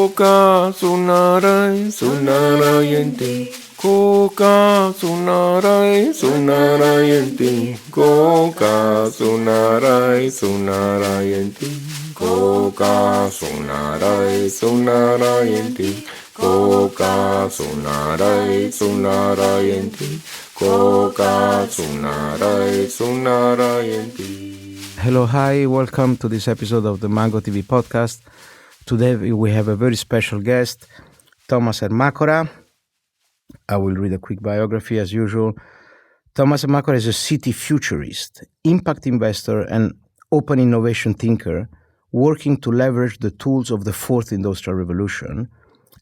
Koka sunarai sunarayanti. Koka sunarai sunarayanti. Koka sunarai sunarayanti. Koka sunarai sunarayanti. Koka sunarai sunarayanti. Koka sunarai sunarayanti. Hello, hi, welcome to this episode of the Mango TV podcast. Today we have a very special guest, Thomas Ermacora. I will read a quick biography as usual. Thomas Ermacora is a city futurist, impact investor, and open innovation thinker working to leverage the tools of the fourth industrial revolution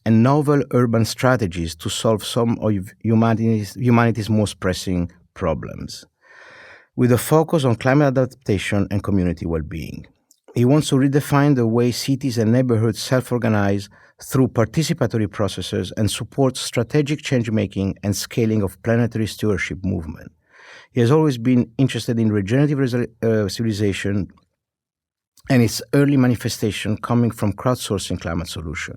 and novel urban strategies to solve some of humanity's most pressing problems, with a focus on climate adaptation and community well-being. He wants to redefine the way cities and neighborhoods self-organize through participatory processes and support strategic change-making and scaling of planetary stewardship movement. He has always been interested in regenerative civilization and its early manifestation coming from crowdsourcing climate solution.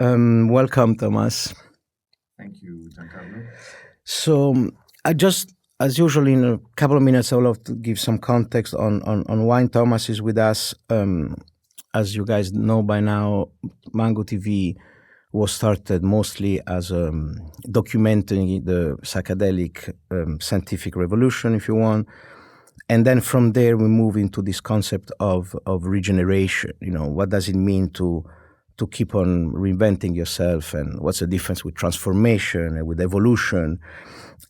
Welcome, Thomas. Thank you, Giancarlo. So as usual, in a couple of minutes, I would love to give some context on why Thomas is with us. As you guys know by now, Mango TV was started mostly as documenting the psychedelic scientific revolution, if you want. And then from there, we move into this concept of regeneration. You know, what does it mean to keep on reinventing yourself, and what's the difference with transformation and with evolution?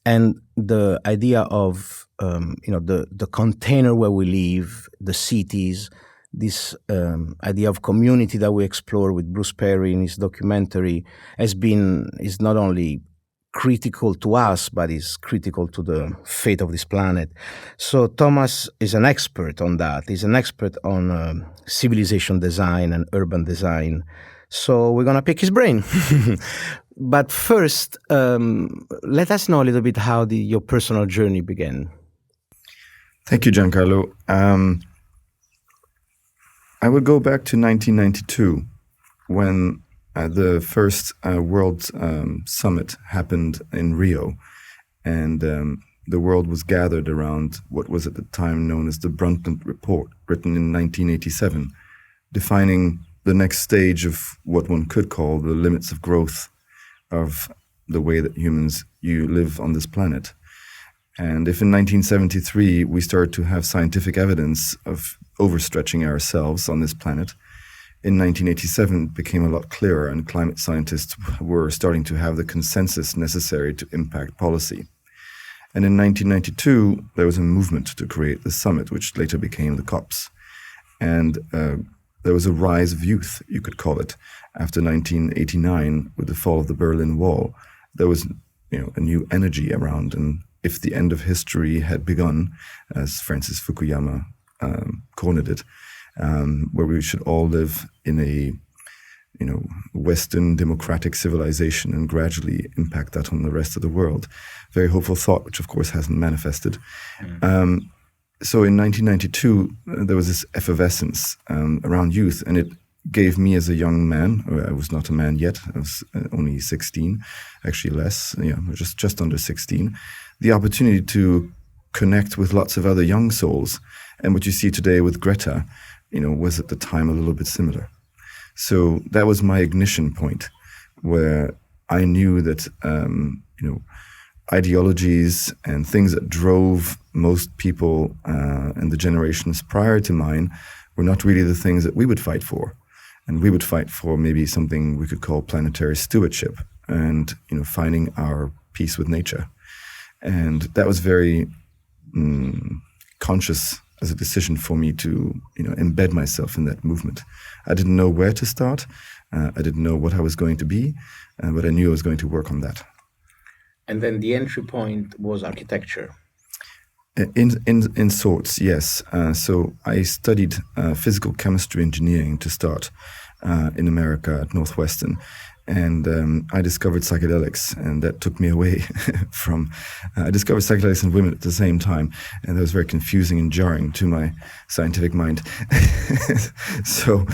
And the idea of, the container where we live, the cities, this idea of community that we explore with Bruce Perry in his documentary is not only critical to us, but is critical to the fate of this planet. So Thomas is an expert on that. He's an expert on civilization design and urban design. So we're going to pick his brain. But first, let us know a little bit how your personal journey began. Thank you, Giancarlo. I would go back to 1992 when the first World Summit happened in Rio, and the world was gathered around what was at the time known as the Brundtland Report, written in 1987, defining the next stage of what one could call the limits of growth of the way that you live on this planet. And if in 1973 we started to have scientific evidence of overstretching ourselves on this planet, in 1987 it became a lot clearer, and climate scientists were starting to have the consensus necessary to impact policy. And in 1992 there was a movement to create the summit, which later became the COPs. And there was a rise of youth, you could call it. After 1989, with the fall of the Berlin Wall, there was a new energy around. And if the end of history had begun, as Francis Fukuyama coined it, where we should all live in a Western democratic civilization and gradually impact that on the rest of the world. Very hopeful thought, which of course hasn't manifested. So in 1992, there was this effervescence around youth, and it gave me as a young man, I was not a man yet, I was only 16, actually less, just under 16, the opportunity to connect with lots of other young souls. And what you see today with Greta, was at the time a little bit similar. So that was my ignition point, where I knew that, ideologies and things that drove most people and the generations prior to mine were not really the things that we would fight for. And we would fight for maybe something we could call planetary stewardship and, finding our peace with nature. And that was very conscious as a decision for me to, embed myself in that movement. I didn't know where to start. I didn't know what I was going to be, but I knew I was going to work on that. And then the entry point was architecture. In sorts, yes. So I studied physical chemistry engineering to start in America at Northwestern. And I discovered psychedelics, and that took me away from. I discovered psychedelics and women at the same time, and that was very confusing and jarring to my scientific mind. So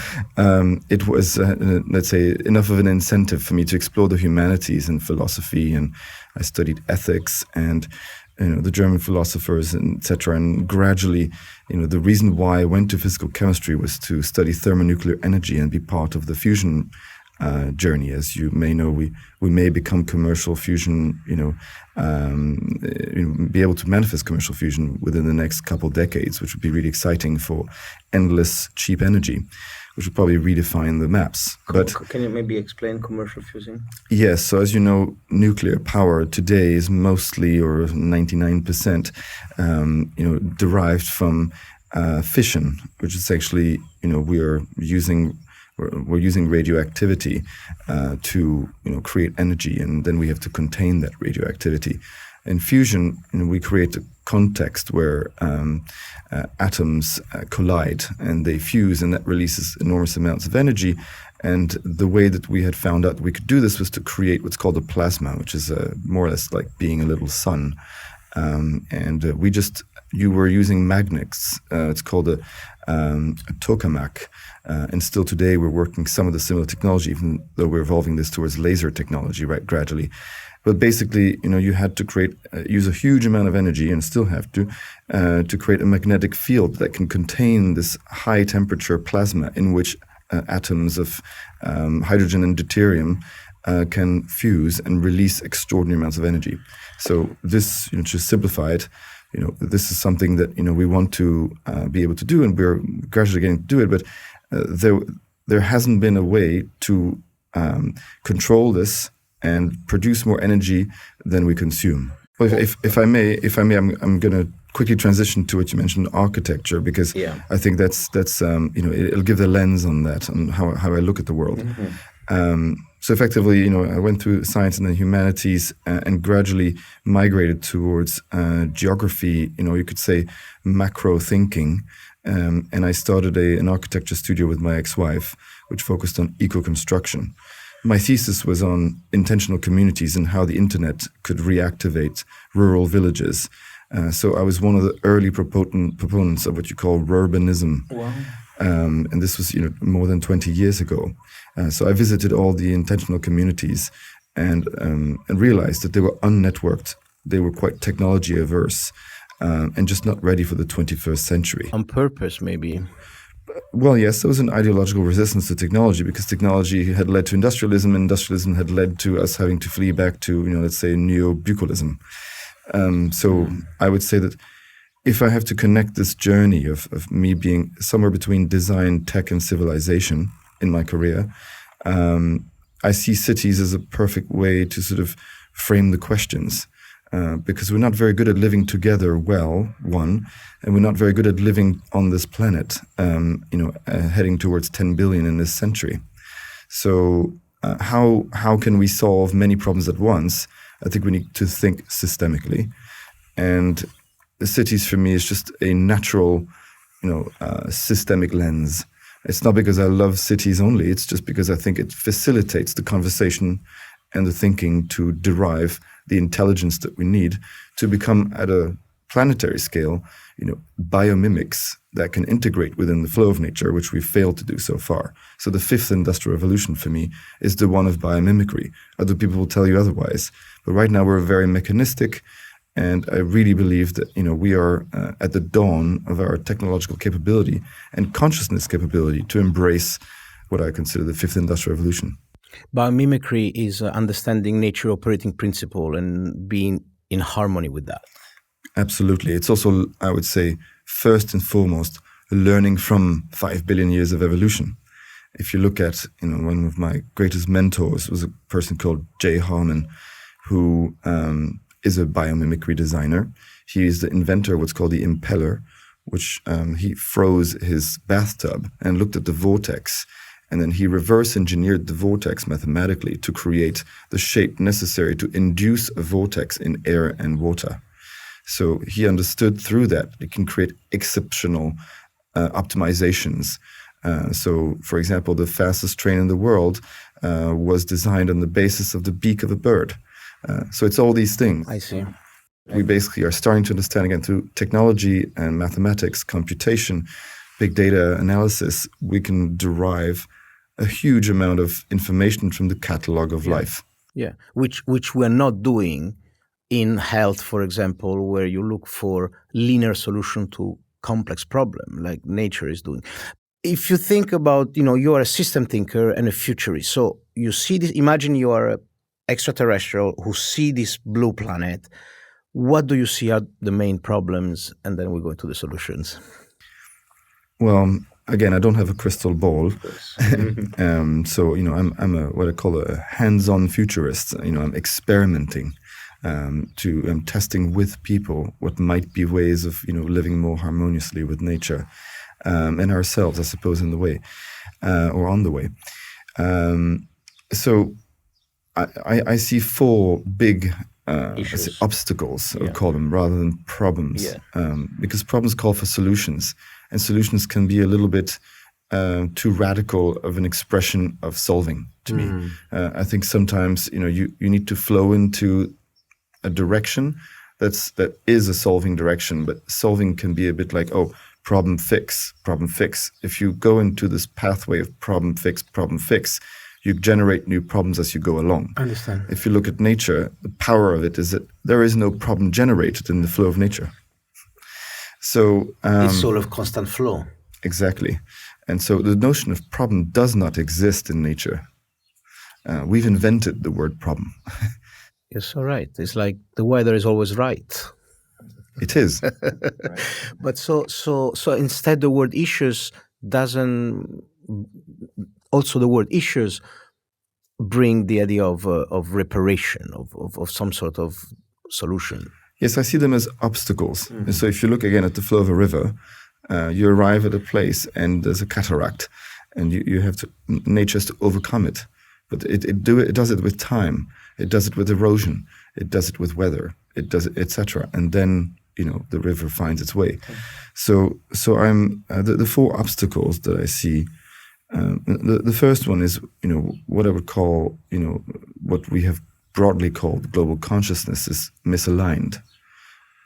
it was, let's say, enough of an incentive for me to explore the humanities and philosophy, and I studied ethics and the German philosophers, and etc. And gradually, the reason why I went to physical chemistry was to study thermonuclear energy and be part of the fusion journey. As you may know, we may become commercial fusion, be able to manifest commercial fusion within the next couple decades, which would be really exciting for endless cheap energy, which would probably redefine the maps. But can you maybe explain commercial fusion? Yes. So as you know, nuclear power today is mostly, or 99%, derived from fission, which is actually, we're using radioactivity to create energy, and then we have to contain that radioactivity. In fusion, we create a context where atoms collide and they fuse, and that releases enormous amounts of energy. And the way that we had found out we could do this was to create what's called a plasma, which is more or less like being a little sun. You were using magnets. It's called a tokamak. And still today we're working some of the similar technology, even though we're evolving this towards laser technology, right, gradually. But basically, you had to use a huge amount of energy, and still have to create a magnetic field that can contain this high temperature plasma in which atoms of hydrogen and deuterium can fuse and release extraordinary amounts of energy. So this, to simplify it, this is something that we want to be able to do, and we're gradually getting to do it. But there hasn't been a way to control this and produce more energy than we consume. Well, if I may, I'm going to quickly transition to what you mentioned, architecture, because I think that's it'll give the lens on that, and how I look at the world. Mm-hmm. So effectively, I went through science and the humanities and gradually migrated towards geography. You could say macro thinking, and I started an architecture studio with my ex-wife, which focused on eco-construction. My thesis was on intentional communities and how the internet could reactivate rural villages. So I was one of the early proponents of what you call urbanism. Wow. And this was, more than 20 years ago. So I visited all the intentional communities and realized that they were unnetworked. They were quite technology averse and just not ready for the 21st century. On purpose, maybe. Well, yes, there was an ideological resistance to technology, because technology had led to industrialism, and industrialism had led to us having to flee back to, let's say, neo-bucolism. So I would say that if I have to connect this journey of me being somewhere between design, tech, and civilization in my career, I see cities as a perfect way to sort of frame the questions. Because we're not very good at living together well, and we're not very good at living on this planet, heading towards 10 billion in this century. So how can we solve many problems at once? I think we need to think systemically. And the cities for me is just a natural, systemic lens. It's not because I love cities only, it's just because I think it facilitates the conversation and the thinking to derive the intelligence that we need to become, at a planetary scale, biomimics that can integrate within the flow of nature, which we've failed to do so far. So the fifth industrial revolution for me is the one of biomimicry. Other people will tell you otherwise. But right now we're very mechanistic, and I really believe that we are at the dawn of our technological capability and consciousness capability to embrace what I consider the fifth industrial revolution. Biomimicry is understanding nature operating principle and being in harmony with that. Absolutely. It's also, I would say, first and foremost, learning from 5 billion years of evolution. If you look at, one of my greatest mentors was a person called Jay Harman, who is a biomimicry designer. He is the inventor of what's called the impeller, which he froze his bathtub and looked at the vortex. And then he reverse engineered the vortex mathematically to create the shape necessary to induce a vortex in air and water. So he understood through that it can create exceptional optimizations So, for example, the fastest train in the world was designed on the basis of the beak of a bird. So it's all these things. I see. We basically are starting to understand, again, through technology and mathematics, computation, big data analysis, we can derive a huge amount of information from the catalog of life. Yeah, which we're not doing in health, for example, where you look for linear solution to complex problem like nature is doing. If you think about, you are a system thinker and a futurist. So you see this, imagine you are an extraterrestrial who see this blue planet. What do you see are the main problems? And then we go into the solutions. Well, again, I don't have a crystal ball. So, I'm a, what I call a hands-on futurist. I'm experimenting. I'm testing with people what might be ways of, living more harmoniously with nature. And ourselves, I suppose, in the way, or on the way. So I see four big obstacles, I would call them, rather than problems. Because problems call for solutions, and solutions can be a little bit too radical of an expression of solving to me. I think sometimes, you need to flow into a direction that is a solving direction, but solving can be a bit like, problem fix. If you go into this pathway of problem fix, you generate new problems as you go along. I understand. If you look at nature, the power of it is that there is no problem generated in the flow of nature. So it's sort of constant flow. Exactly. And so the notion of problem does not exist in nature. We've invented the word problem. You're so right. It's like the weather is always right. It is. But so instead the word issues doesn't, also the word issues bring the idea of reparation, of some sort of solution. Yes, I see them as obstacles. And so if you look again at the flow of a river, you arrive at a place and there's a cataract, and you have to, nature has to overcome it. But it does it with time. It does it with erosion. It does it with weather. It does it, etc. And then the river finds its way. So I'm the four obstacles that I see. The first one is what I would call what we have broadly called global consciousness is misaligned.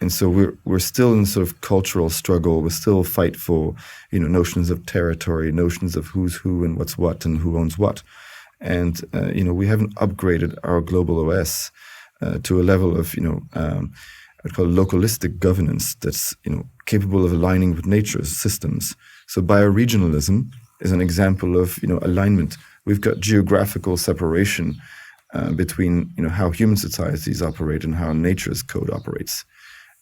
And so we're still in sort of cultural struggle. We still fight for notions of territory, notions of who's who and what's what and who owns what. And we haven't upgraded our global OS to a level of I'd call localistic governance that's capable of aligning with nature's systems. So bioregionalism is an example of alignment. We've got geographical separation between how human societies operate and how nature's code operates.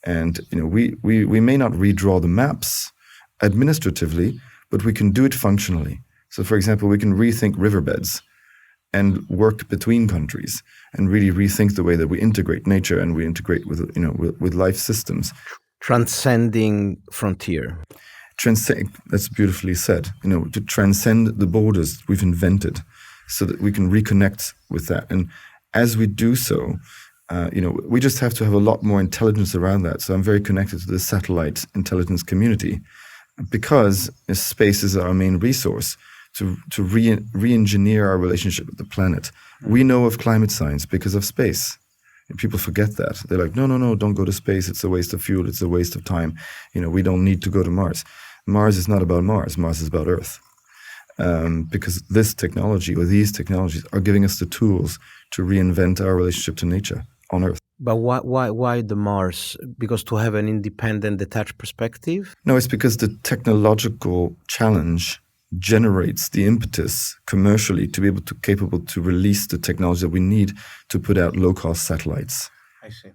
And we may not redraw the maps administratively, but we can do it functionally. So, for example, we can rethink riverbeds and work between countries and really rethink the way that we integrate nature and we integrate with life systems. Transcending frontier. That's beautifully said. To transcend the borders we've invented, so that we can reconnect with that. And as we do so, we just have to have a lot more intelligence around that. So I'm very connected to the satellite intelligence community, because space is our main resource to re-engineer our relationship with the planet. We know of climate science because of space. And people forget that. They're like, no, don't go to space. It's a waste of fuel. It's a waste of time. We don't need to go to Mars. Mars is not about Mars. Mars is about Earth. Because this technology or these technologies are giving us the tools to reinvent our relationship to nature on Earth. But why the Mars? Because to have an independent, detached perspective? No, it's because the technological challenge generates the impetus commercially to be capable to release the technology that we need to put out low-cost satellites. I see.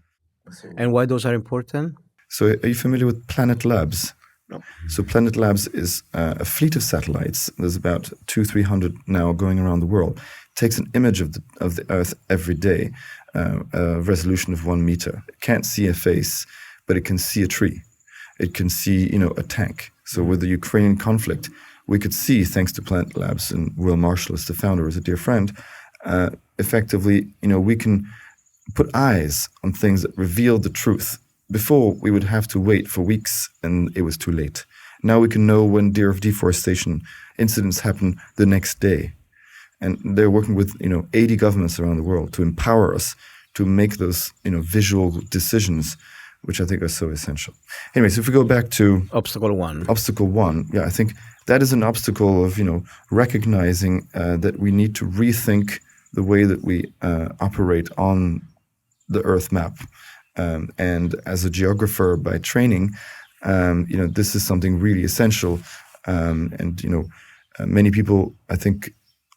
And why those are important? So are you familiar with Planet Labs? No. So Planet Labs is a fleet of satellites. There's about 200-300 now going around the world. It takes an image of the Earth every day, a resolution of 1 meter. It can't see a face, but it can see a tree. It can see, a tank. So with the Ukrainian conflict, we could see, thanks to Planet Labs, and Will Marshall is the founder, is a dear friend, effectively, we can put eyes on things that reveal the truth. Before, we would have to wait for weeks, and it was too late. Now we can know when deforestation incidents happen the next day. And they're working with 80 governments around the world to empower us to make those visual decisions, which I think are so essential. Anyways, if we go back to obstacle one, I think that is an obstacle of recognizing that we need to rethink the way that we operate on the Earth map. And as a geographer by training, this is something really essential. Many people, I think,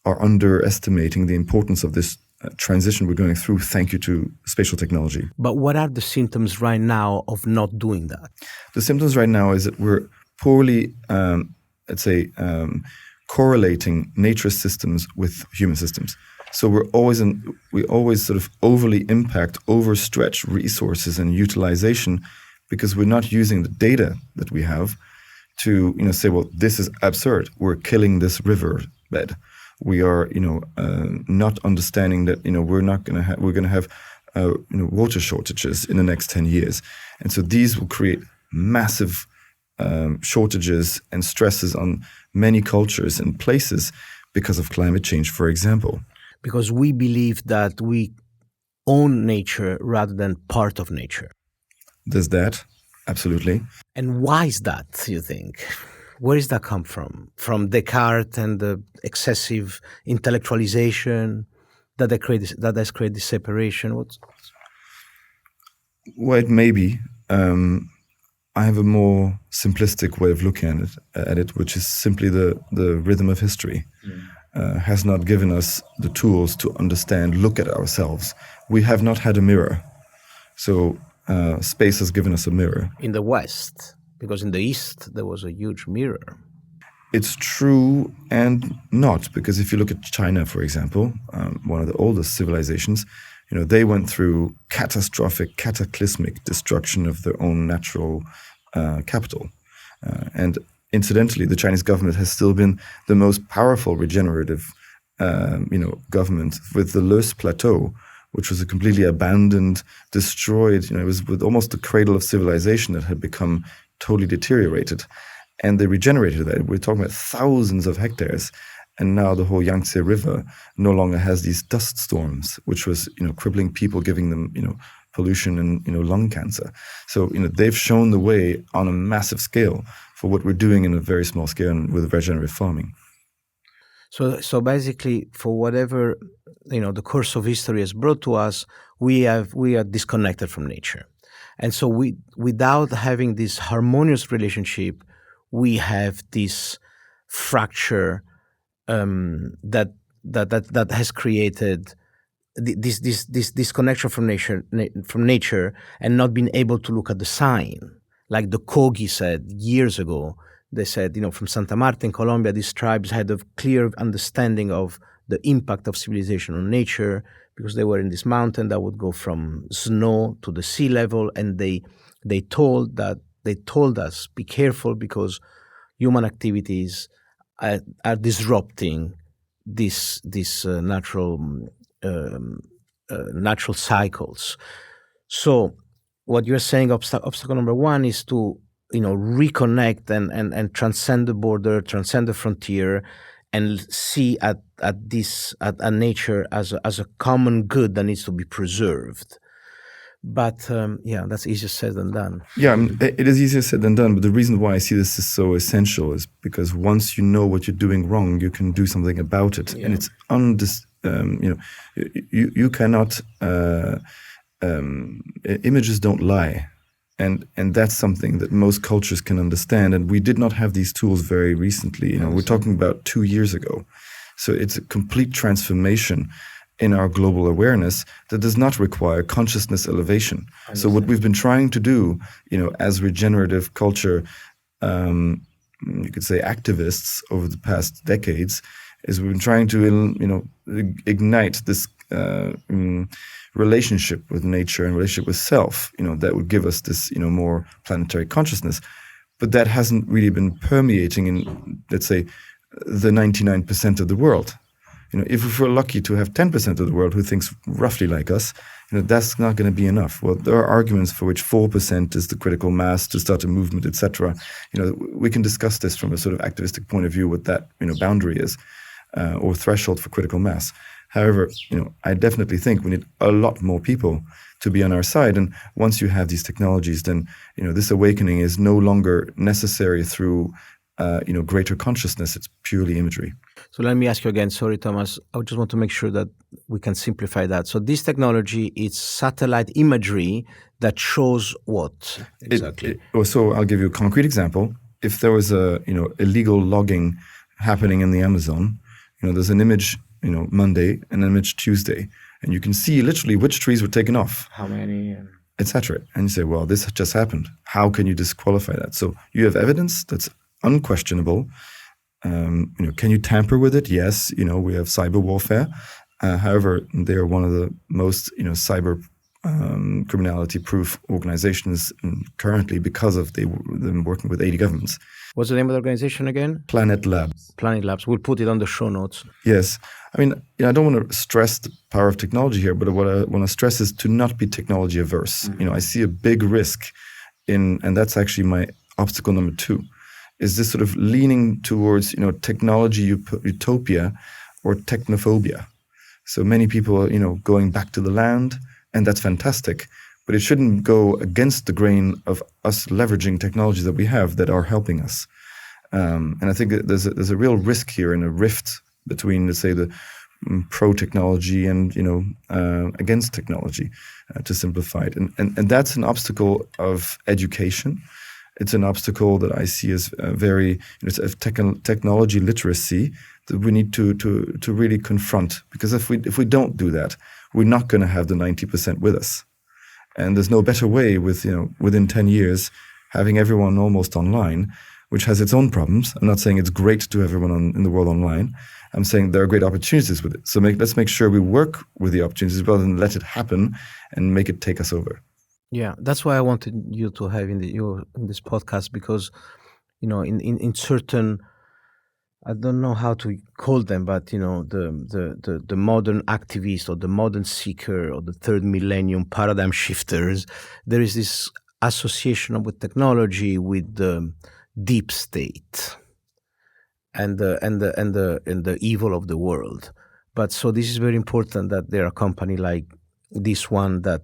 are underestimating the importance of this transition we're going through, thank you to spatial technology. But what are the symptoms right now of not doing that? The symptoms right now is that we're poorly, correlating nature systems with human systems. So we always sort of overly impact, overstretch resources and utilization because we're not using the data that we have to say, well, this is absurd. We're killing this river bed. We are not understanding that we're going to have water shortages in the next 10 years, and so these will create massive shortages and stresses on many cultures and places because of climate change, for example. Because we believe that we own nature rather than part of nature. There's that, absolutely. And why is that, you think? Where does that come from? From Descartes and the excessive intellectualization that has created this separation? Well, it may be. I have a more simplistic way of looking at it, which is simply the rhythm of history. Has not given us the tools to look at ourselves. We have not had a mirror. So space has given us a mirror. In the West, because in the East, there was a huge mirror. It's true and not, because if you look at China, for example, one of the oldest civilizations, they went through cataclysmic destruction of their own natural capital. And incidentally, the Chinese government has still been the most powerful regenerative, government, with the Loess Plateau, which was a completely abandoned, destroyed. It was with almost the cradle of civilization that had become totally deteriorated, and they regenerated that. We're talking about thousands of hectares, and now the whole Yangtze River no longer has these dust storms, which was crippling people, giving them pollution and lung cancer. So they've shown the way on a massive scale for what we're doing in a very small scale and with regenerative farming. So basically, for whatever the course of history has brought to us, we are disconnected from nature, and so without having this harmonious relationship, we have this fracture that has created this disconnection from nature, and not being able to look at the sign. Like the Kogi said years ago, they said, from Santa Marta in Colombia, these tribes had a clear understanding of the impact of civilization on nature, because they were in this mountain that would go from snow to the sea level, and they told us, be careful, because human activities are disrupting these natural cycles. So what you're saying, obstacle number one is to reconnect and transcend the border, transcend the frontier, and see at nature as a common good that needs to be preserved. But that's easier said than done. Yeah, it is easier said than done. But the reason why I see this is so essential is because once you know what you're doing wrong, you can do something about it, and it's you cannot. Images don't lie. And that's something that most cultures can understand. And we did not have these tools very recently. We're talking about 2 years ago. So it's a complete transformation in our global awareness that does not require consciousness elevation. So what we've been trying to do, as regenerative culture, you could say activists over the past decades, is we've been trying to, ignite this relationship with nature and relationship with self, that would give us this, more planetary consciousness. But that hasn't really been permeating in, let's say, the 99% of the world. If we're lucky to have 10% of the world who thinks roughly like us, that's not going to be enough. Well, there are arguments for which 4% is the critical mass to start a movement, etc. We can discuss this from a sort of activistic point of view, what that boundary is, or threshold for critical mass. However, I definitely think we need a lot more people to be on our side. And once you have these technologies, then this awakening is no longer necessary through greater consciousness. It's purely imagery. So let me ask you again. Sorry, Thomas. I just want to make sure that we can simplify that. So this technology is satellite imagery that shows what exactly? So I'll give you a concrete example. If there was a illegal logging happening in the Amazon, there's an image Monday and an image Tuesday, and you can see literally which trees were taken off, how many, etc. And you say, well, this just happened. How can you disqualify that? So you have evidence that's unquestionable. Can you tamper with it? Yes. We have cyber warfare. However, they are one of the most cyber criminality-proof organizations currently because of them working with 80 governments. What's the name of the organization again? Planet Labs. Planet Labs. We'll put it on the show notes. Yes. I mean, I don't want to stress the power of technology here, but what I want to stress is to not be technology averse. Mm-hmm. I see a big risk and that's actually my obstacle number 2, is this sort of leaning towards, technology utopia or technophobia. So many people are, going back to the land, and that's fantastic, but it shouldn't go against the grain of us leveraging technologies that we have that are helping us. And I think that there's a real risk here and a rift between, let's say, the pro-technology and, against technology, to simplify it. And that's an obstacle of education. It's an obstacle that I see as technology literacy that we need to really confront. Because if we don't do that, we're not going to have the 90% with us. And there's no better way within 10 years, having everyone almost online, which has its own problems. I'm not saying it's great to have everyone in the world online. I'm saying there are great opportunities with it. So let's make sure we work with the opportunities rather than let it happen and make it take us over. Yeah, that's why I wanted you to have in this podcast, because, in certain, I don't know how to call them, but the modern activist or the modern seeker or the third millennium paradigm shifters, there is this association with technology with the deep state and the evil of the world. But so this is very important that there are companies like this one that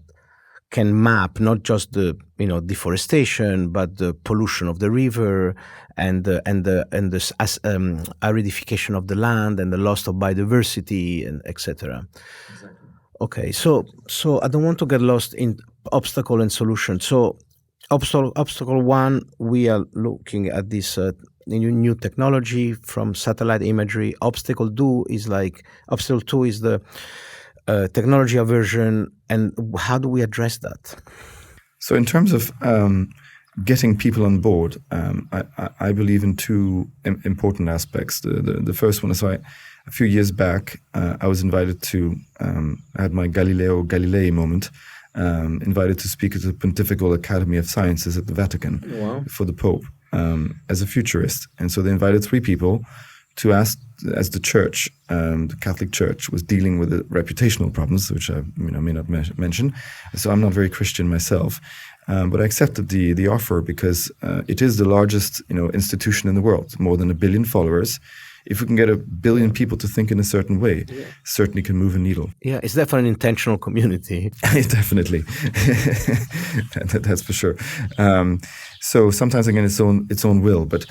can map not just the deforestation, but the pollution of the river and the aridification of the land and the loss of biodiversity and etc. Exactly. Okay, so I don't want to get lost in obstacle and solution. So obstacle 1, we are looking at this new technology from satellite imagery. Obstacle 2 is the technology aversion, and how do we address that? So in terms of getting people on board, I believe in 2 important aspects. The first one is, a few years back, I was invited to, I had my Galileo Galilei moment, invited to speak at the Pontifical Academy of Sciences at the Vatican. Wow. For the Pope as a futurist. And so they invited 3 people to ask, as the church, the Catholic Church was dealing with the reputational problems, which I may not mention. So I'm not very Christian myself, but I accepted the offer because it is the largest institution in the world, more than 1 billion followers. If we can get 1 billion people to think in a certain way, certainly can move a needle. Yeah, it's definitely an intentional community. Definitely, that's for sure. So sometimes again, its own will, but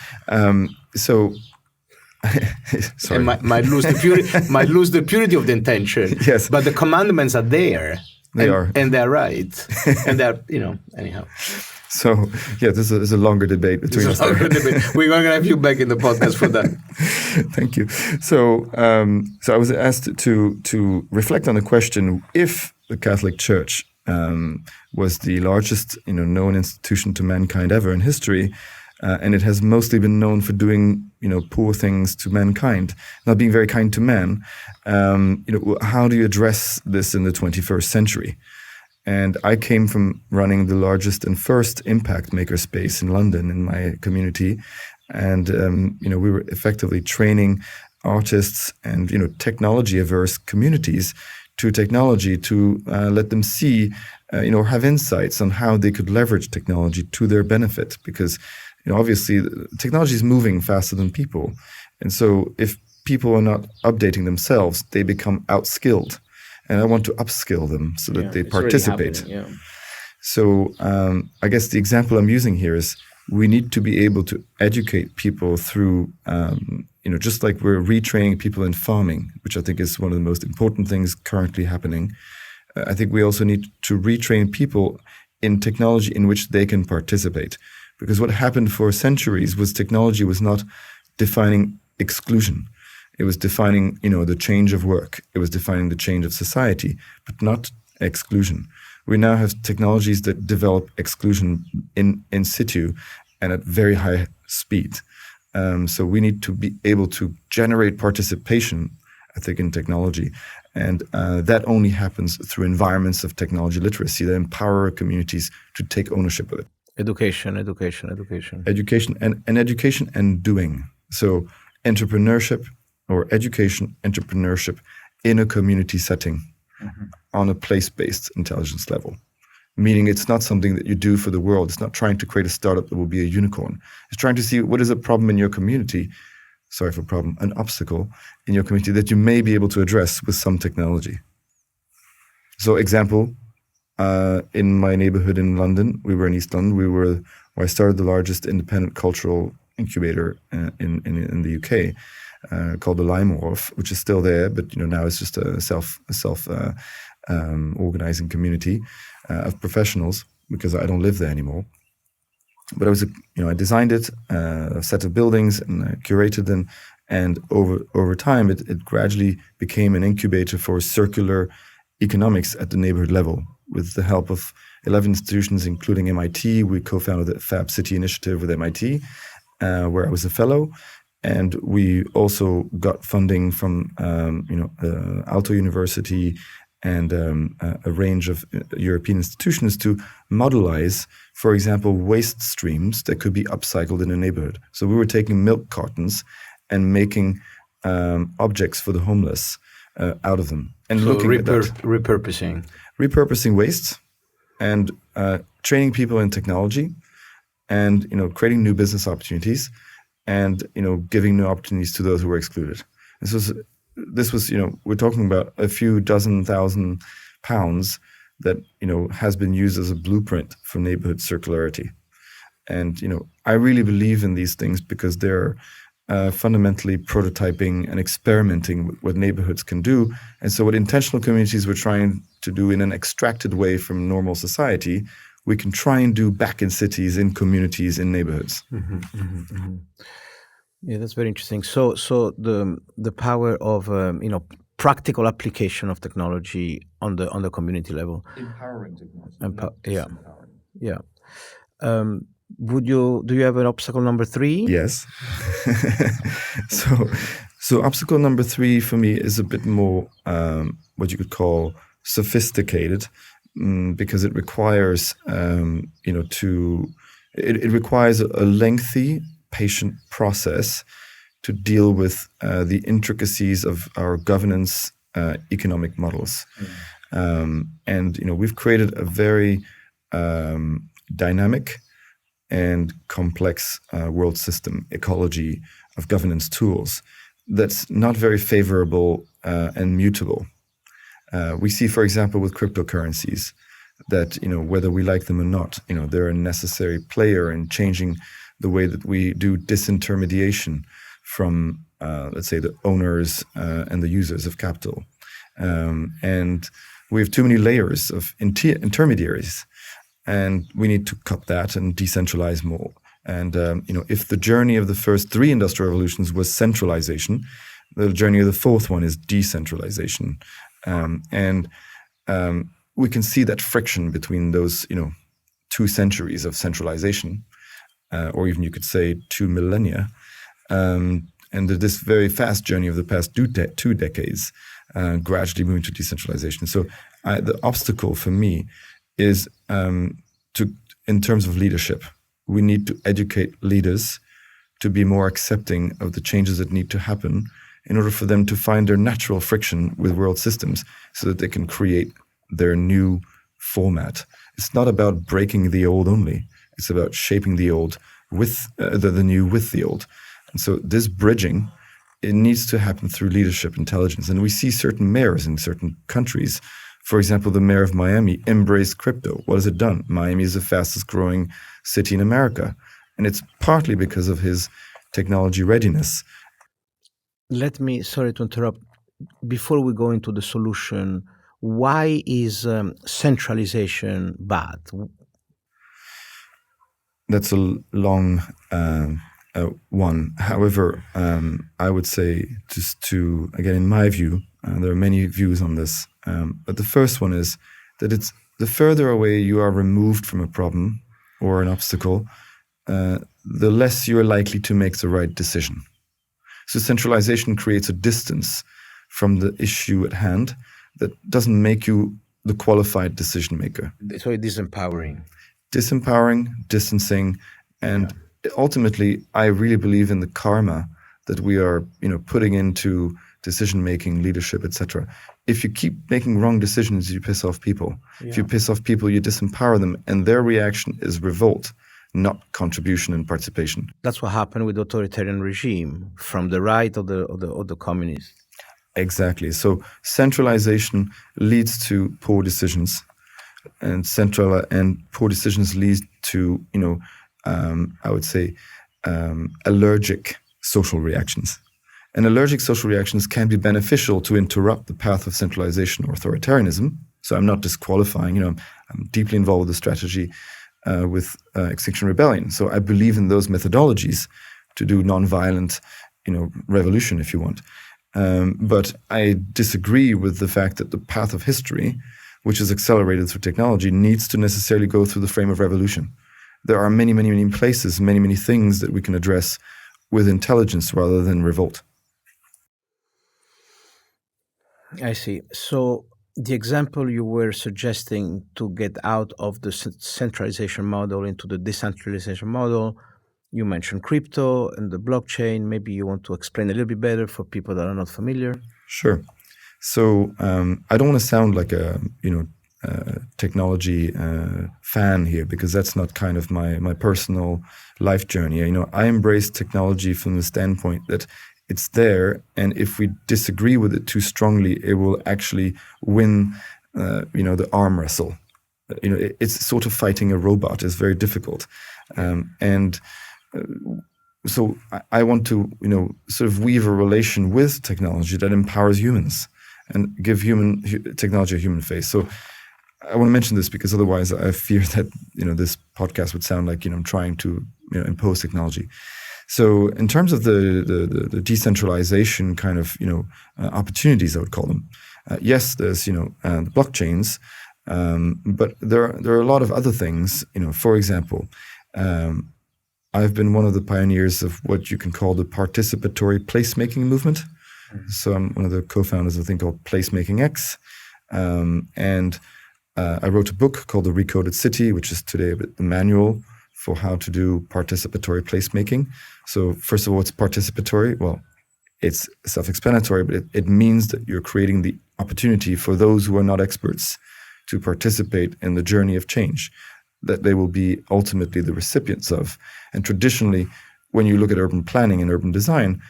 so. Sorry. And might lose the purity of the intention. Yes, but the commandments are there. They are, and they're right, and they're anyhow. So yeah, this is a longer debate between us. We're going to have you back in the podcast for that. Thank you. So I was asked to reflect on the question: if the Catholic Church was the largest known institution to mankind ever in history. And it has mostly been known for doing, poor things to mankind, not being very kind to man. How do you address this in the 21st century? And I came from running the largest and first impact maker space in London in my community. And, we were effectively training artists and, technology-averse communities to technology to let them see, or have insights on how they could leverage technology to their benefit. Because, obviously, technology is moving faster than people, and so if people are not updating themselves, they become outskilled, and I want to upskill them so that they participate. So I guess the example I'm using here is we need to be able to educate people through, just like we're retraining people in farming, which I think is one of the most important things currently happening. I think we also need to retrain people in technology in which they can participate. Because what happened for centuries was technology was not defining exclusion. It was defining, the change of work. It was defining the change of society, but not exclusion. We now have technologies that develop exclusion in situ and at very high speed. So we need to be able to generate participation, I think, in technology. And that only happens through environments of technology literacy that empower communities to take ownership of it. Education. Education and doing. So entrepreneurship or entrepreneurship in a community setting. Mm-hmm. On a place-based intelligence level, meaning it's not something that you do for the world. It's not trying to create a startup that will be a unicorn. It's trying to see what is a problem in your community, an obstacle in your community that you may be able to address with some technology. So example, in my neighborhood in London, we were in East London, I started the largest independent cultural incubator in the UK, called the Limewharf, which is still there, but now it's just a self organizing community of professionals, because I don't live there anymore. But I designed it, a set of buildings, and I curated them, and over time it gradually became an incubator for circular economics at the neighborhood level. With the help of 11 institutions, including MIT, we co-founded the Fab City Initiative with MIT, where I was a fellow. And we also got funding from, Aalto University and a range of European institutions to modelize, for example, waste streams that could be upcycled in a neighborhood. So we were taking milk cartons and making objects for the homeless out of them. And so looking at that. Repurposing waste and training people in technology and, creating new business opportunities. And giving new opportunities to those who were excluded. This was we're talking about a few dozen thousand pounds that has been used as a blueprint for neighborhood circularity. And I really believe in these things because they're fundamentally prototyping and experimenting with what neighborhoods can do. And so what intentional communities were trying to do in an extracted way from normal society, we can try and do back in cities, in communities, in neighborhoods. Mm-hmm, mm-hmm, mm-hmm. Yeah, that's very interesting. So the power of practical application of technology on the community level, empowering technology. Yeah. Do you have an obstacle number 3? Yes. So obstacle number 3 for me is a bit more what you could call sophisticated. Because it requires, it requires a lengthy, patient process to deal with the intricacies of our governance economic models. And we've created a very dynamic and complex world system, ecology of governance tools that's not very favorable and mutable. We see, for example, with cryptocurrencies that, whether we like them or not, they're a necessary player in changing the way that we do disintermediation from, let's say, the owners and the users of capital. And we have too many layers of intermediaries, and we need to cut that and decentralize more. And, if the journey of the first 3 industrial revolutions was centralization, the journey of the 4th one is decentralization. And we can see that friction between those, 2 centuries of centralization, or even you could say 2 millennia, and this very fast journey of the past 2 decades, gradually moving to decentralization. So the obstacle for me is in terms of leadership, we need to educate leaders to be more accepting of the changes that need to happen in order for them to find their natural friction with world systems so that they can create their new format. It's not about breaking the old only. It's about shaping the old with the new with the old. And so this bridging, it needs to happen through leadership intelligence. And we see certain mayors in certain countries. For example, the mayor of Miami embraced crypto. What has it done? Miami is the fastest growing city in America. And it's partly because of his technology readiness. Let me, sorry to interrupt, before we go into the solution, why is centralization bad? That's a long one. However, I would say just to, again, in my view, there are many views on this, but the first one is that it's the further away you are removed from a problem or an obstacle, the less you're likely to make the right decision. So centralization creates a distance from the issue at hand that doesn't make you the qualified decision maker. So it is empowering. Disempowering, distancing, and ultimately, I really believe in the karma that we are, putting into decision-making, leadership, etc. If you keep making wrong decisions, you piss off people. Yeah. If you piss off people, you disempower them, and their reaction is revolt, not contribution and participation. That's what happened with the authoritarian regime from the right of the communists. Exactly. So centralization leads to poor decisions, and poor decisions lead to, I would say, allergic social reactions. And allergic social reactions can be beneficial to interrupt the path of centralization or authoritarianism. So I'm not disqualifying, I'm deeply involved with the strategy with Extinction Rebellion. So I believe in those methodologies to do nonviolent, revolution, if you want. But I disagree with the fact that the path of history, which is accelerated through technology, needs to necessarily go through the frame of revolution. There are many, many, many places, many, many things that we can address with intelligence rather than revolt. I see. So the example you were suggesting to get out of the centralization model into the decentralization model, you mentioned crypto and the blockchain. Maybe you want to explain a little bit better for people that are not familiar. Sure. So I don't want to sound like a technology fan here, because that's not kind of my personal life journey. I embrace technology from the standpoint that it's there, and if we disagree with it too strongly, it will actually win, the arm wrestle. It's sort of fighting a robot. It's very difficult, so I want to, sort of weave a relation with technology that empowers humans and give technology a human face. So I want to mention this because otherwise I fear that, this podcast would sound like, I'm trying to, impose technology. So in terms of the decentralization kind of, opportunities, I would call them. Yes, there's, the blockchains, but there are a lot of other things. For example, I've been one of the pioneers of what you can call the participatory placemaking movement. Mm-hmm. So I'm one of the co-founders of a thing called Placemaking X. And I wrote a book called The Recoded City, which is today the manual for how to do participatory placemaking. So first of all, it's participatory. Well, it's self-explanatory, but it means that you're creating the opportunity for those who are not experts to participate in the journey of change that they will be ultimately the recipients of. And traditionally, when you look at urban planning and urban design,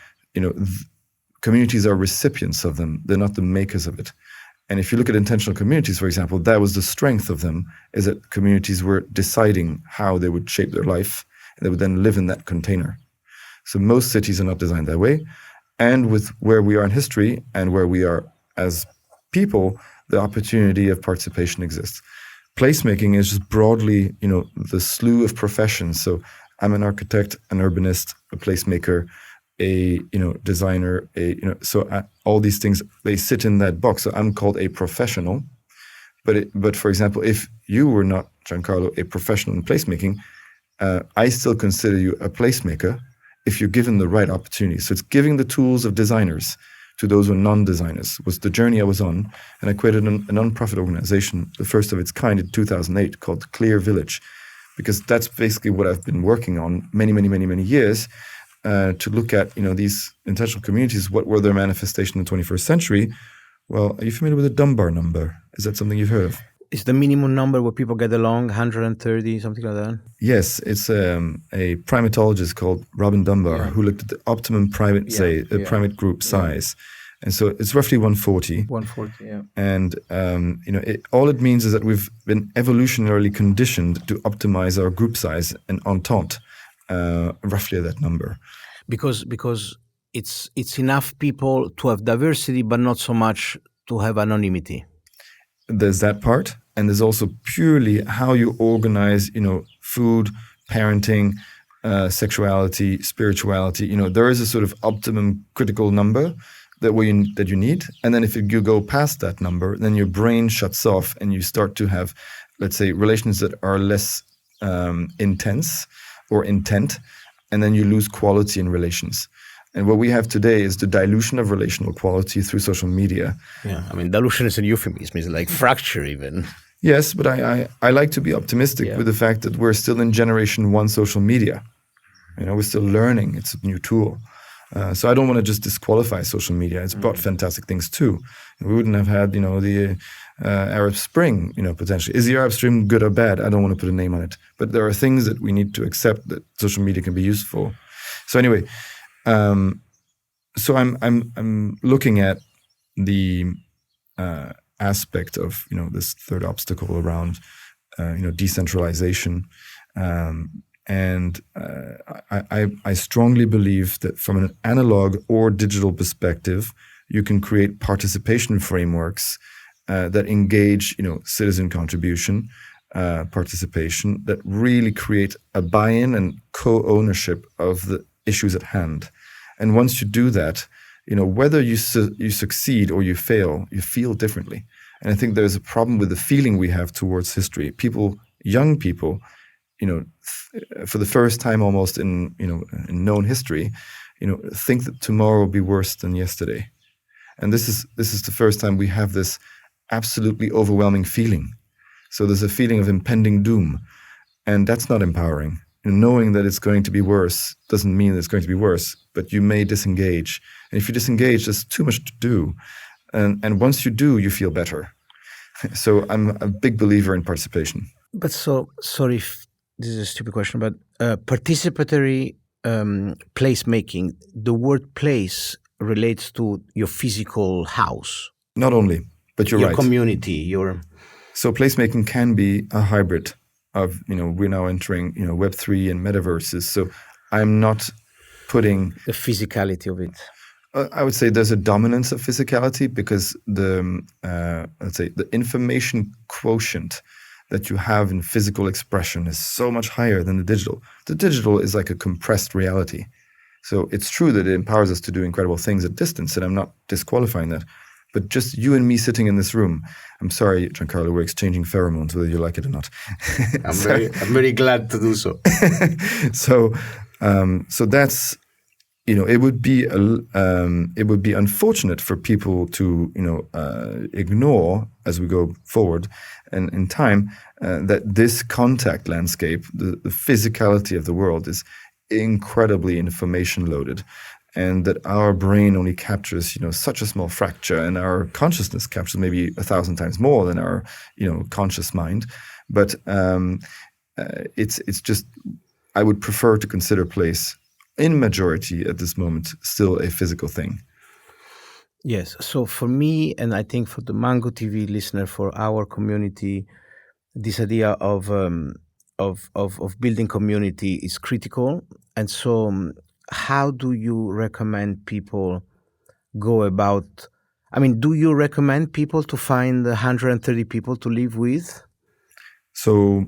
communities are recipients of them. They're not the makers of it. And if you look at intentional communities, for example, that was the strength of them, is that communities were deciding how they would shape their life, and they would then live in that container. So most cities are not designed that way. And with where we are in history and where we are as people, the opportunity of participation exists. Placemaking is just broadly, the slew of professions. So I'm an architect, an urbanist, a placemaker, a designer, all these things, they sit in that box. So I'm called a professional. But for example, if you were not, Giancarlo, a professional in placemaking, I still consider you a placemaker if you're given the right opportunity. So it's giving the tools of designers to those who are non-designers was the journey I was on. And I created a non-profit organization, the first of its kind in 2008, called Clear Village, because that's basically what I've been working on many, many, many, many years. to look at, these intentional communities, what were their manifestation in the 21st century? Well, are you familiar with the Dunbar number? Is that something you've heard of? Is the minimum number where people get along 130, something like that? Yes, it's a primatologist called Robin Dunbar who looked at the optimum primate, primate group size. And so it's roughly 140. 140, yeah. And, all it means is that we've been evolutionarily conditioned to optimize our group size and entente, roughly at that number. Because it's enough people to have diversity, but not so much to have anonymity. There's that part. And there's also purely how you organize, food, parenting, sexuality, spirituality. There is a sort of optimum critical number that you need. And then if you go past that number, then your brain shuts off and you start to have, let's say, relations that are less intense or intent, and then you lose quality in relations. And what we have today is the dilution of relational quality through social media. Yeah, I mean, dilution is a euphemism. It's like fracture even. Yes, but I like to be optimistic with the fact that we're still in generation 1 social media. We're still learning. It's a new tool. So I don't want to just disqualify social media. It's brought fantastic things too. We wouldn't have had, the Arab Spring, potentially. Is the Arab Spring good or bad? I don't want to put a name on it. But there are things that we need to accept that social media can be used for. So anyway, so I'm looking at the aspect of, this third obstacle around, decentralization. And I strongly believe that from an analog or digital perspective, you can create participation frameworks that engage, citizen contribution, participation, that really create a buy-in and co-ownership of the issues at hand. And once you do that, whether you succeed or you fail, you feel differently. And I think there's a problem with the feeling we have towards history. Young people, for the first time almost in known history, think that tomorrow will be worse than yesterday. And this is the first time we have this absolutely overwhelming feeling. So there's a feeling of impending doom, and that's not empowering. Knowing that it's going to be worse doesn't mean that it's going to be worse, but you may disengage. And if you disengage, there's too much to do. And once you do, you feel better. So I'm a big believer in participation. But sorry if this is a stupid question, but participatory placemaking, the word place relates to your physical house. Not only, but you're right. Your community, So placemaking can be a hybrid of, we're now entering, Web3 and metaverses. So I'm not putting the physicality of it. I would say there's a dominance of physicality because let's say the information quotient that you have in physical expression is so much higher than the digital. The digital is like a compressed reality. So it's true that it empowers us to do incredible things at distance, and I'm not disqualifying that. But just you and me sitting in this room, I'm sorry, Giancarlo, we're exchanging pheromones, whether you like it or not. I'm very glad to do so. So that's, it would be unfortunate for people to ignore as we go forward and in time that this contact landscape, the physicality of the world, is incredibly information loaded. And that our brain only captures, such a small fracture, and our consciousness captures maybe 1,000 times more than our, conscious mind. But it's just, I would prefer to consider place in majority at this moment still a physical thing. Yes. So for me, and I think for the Mango TV listener, for our community, this idea of building community is critical, and so. How do you recommend people go about? I mean, do you recommend people to find 130 people to live with? So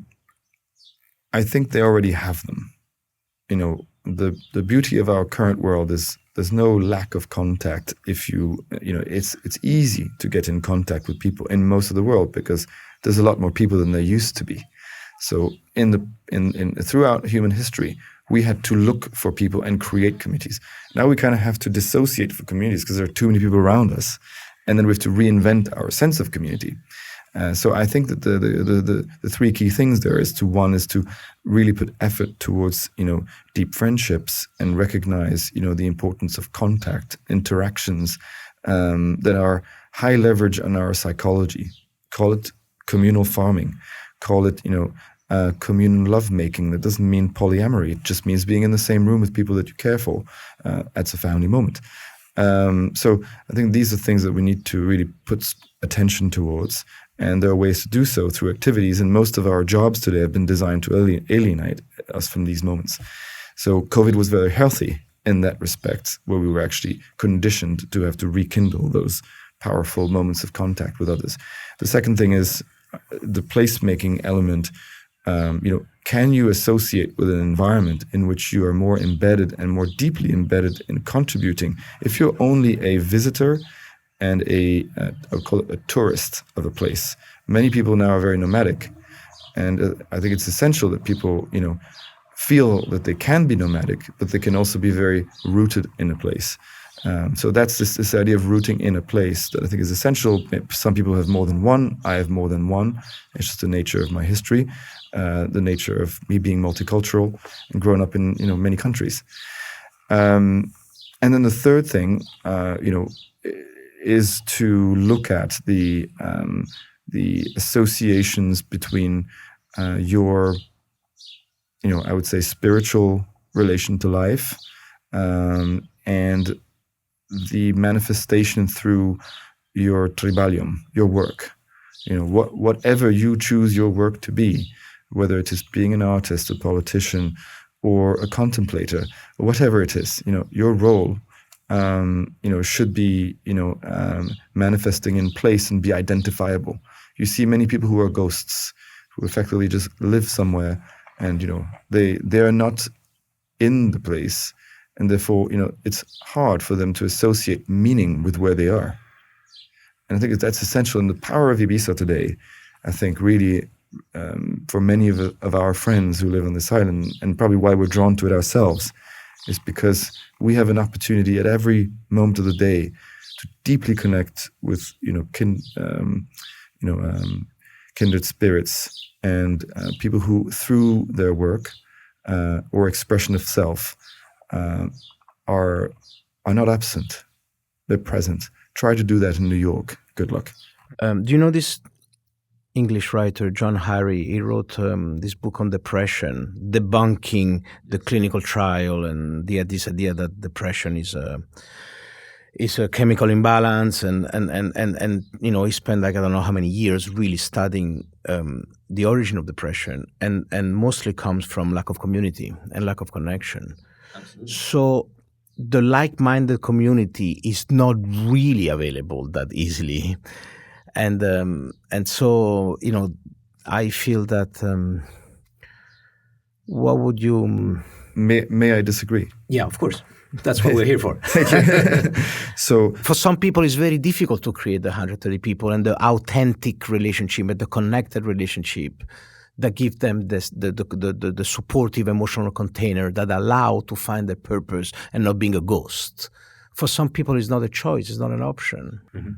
I think they already have them. The beauty of our current world is there's no lack of contact. If it's easy to get in contact with people in most of the world because there's a lot more people than there used to be. So throughout human history, we had to look for people and create communities. Now we kind of have to dissociate for communities because there are too many people around us. And then we have to reinvent our sense of community. So I think that the three key things there is to really put effort towards deep friendships and recognize the importance of contact, interactions that are high leverage on our psychology. Call it communal farming, call it communal lovemaking. That doesn't mean polyamory. It just means being in the same room with people that you care for. That's a family moment. So I think these are things that we need to really put attention towards. And there are ways to do so through activities. And most of our jobs today have been designed to alienate us from these moments. So COVID was very healthy in that respect, where we were actually conditioned to have to rekindle those powerful moments of contact with others. The second thing is the placemaking element. Can you associate with an environment in which you are more embedded and more deeply embedded in contributing? If you're only a visitor and I would call it a tourist of a place. Many people now are very nomadic, and I think it's essential that people, feel that they can be nomadic, but they can also be very rooted in a place. So that's this idea of rooting in a place that I think is essential. Some people have more than one. I have more than one. It's just the nature of my history, the nature of me being multicultural and growing up in many countries. And then the third thing, is to look at the associations between your, I would say, spiritual relation to life and the manifestation through your tribalium, your work. Whatever you choose your work to be, whether it is being an artist, a politician, or a contemplator, or whatever it is, your role should be, manifesting in place and be identifiable. You see many people who are ghosts, who effectively just live somewhere, and they are not in the place, and therefore it's hard for them to associate meaning with where they are. And I think that's essential. And the power of Ibiza today, I think, really, for many of our friends who live on this island, and probably why we're drawn to it ourselves, is because we have an opportunity at every moment of the day to deeply connect with kindred spirits and people who, through their work or expression of self, are not absent. They're present. Try to do that in New York. Good luck. Do you know this English writer, John Harry? He wrote this book on depression, debunking the clinical trial and this idea that depression is a chemical imbalance, and he spent I don't know how many years really studying the origin of depression, and mostly comes from lack of community and lack of connection. Absolutely. So the like-minded community is not really available that easily. And so, I feel that, what would you... May I disagree? Yeah, of course. That's what we're here for. So, for some people, it's very difficult to create the 130 people and the authentic relationship and the connected relationship that give them the supportive emotional container that allow to find their purpose and not being a ghost. For some people, it's not a choice. It's not an option. Mm-hmm.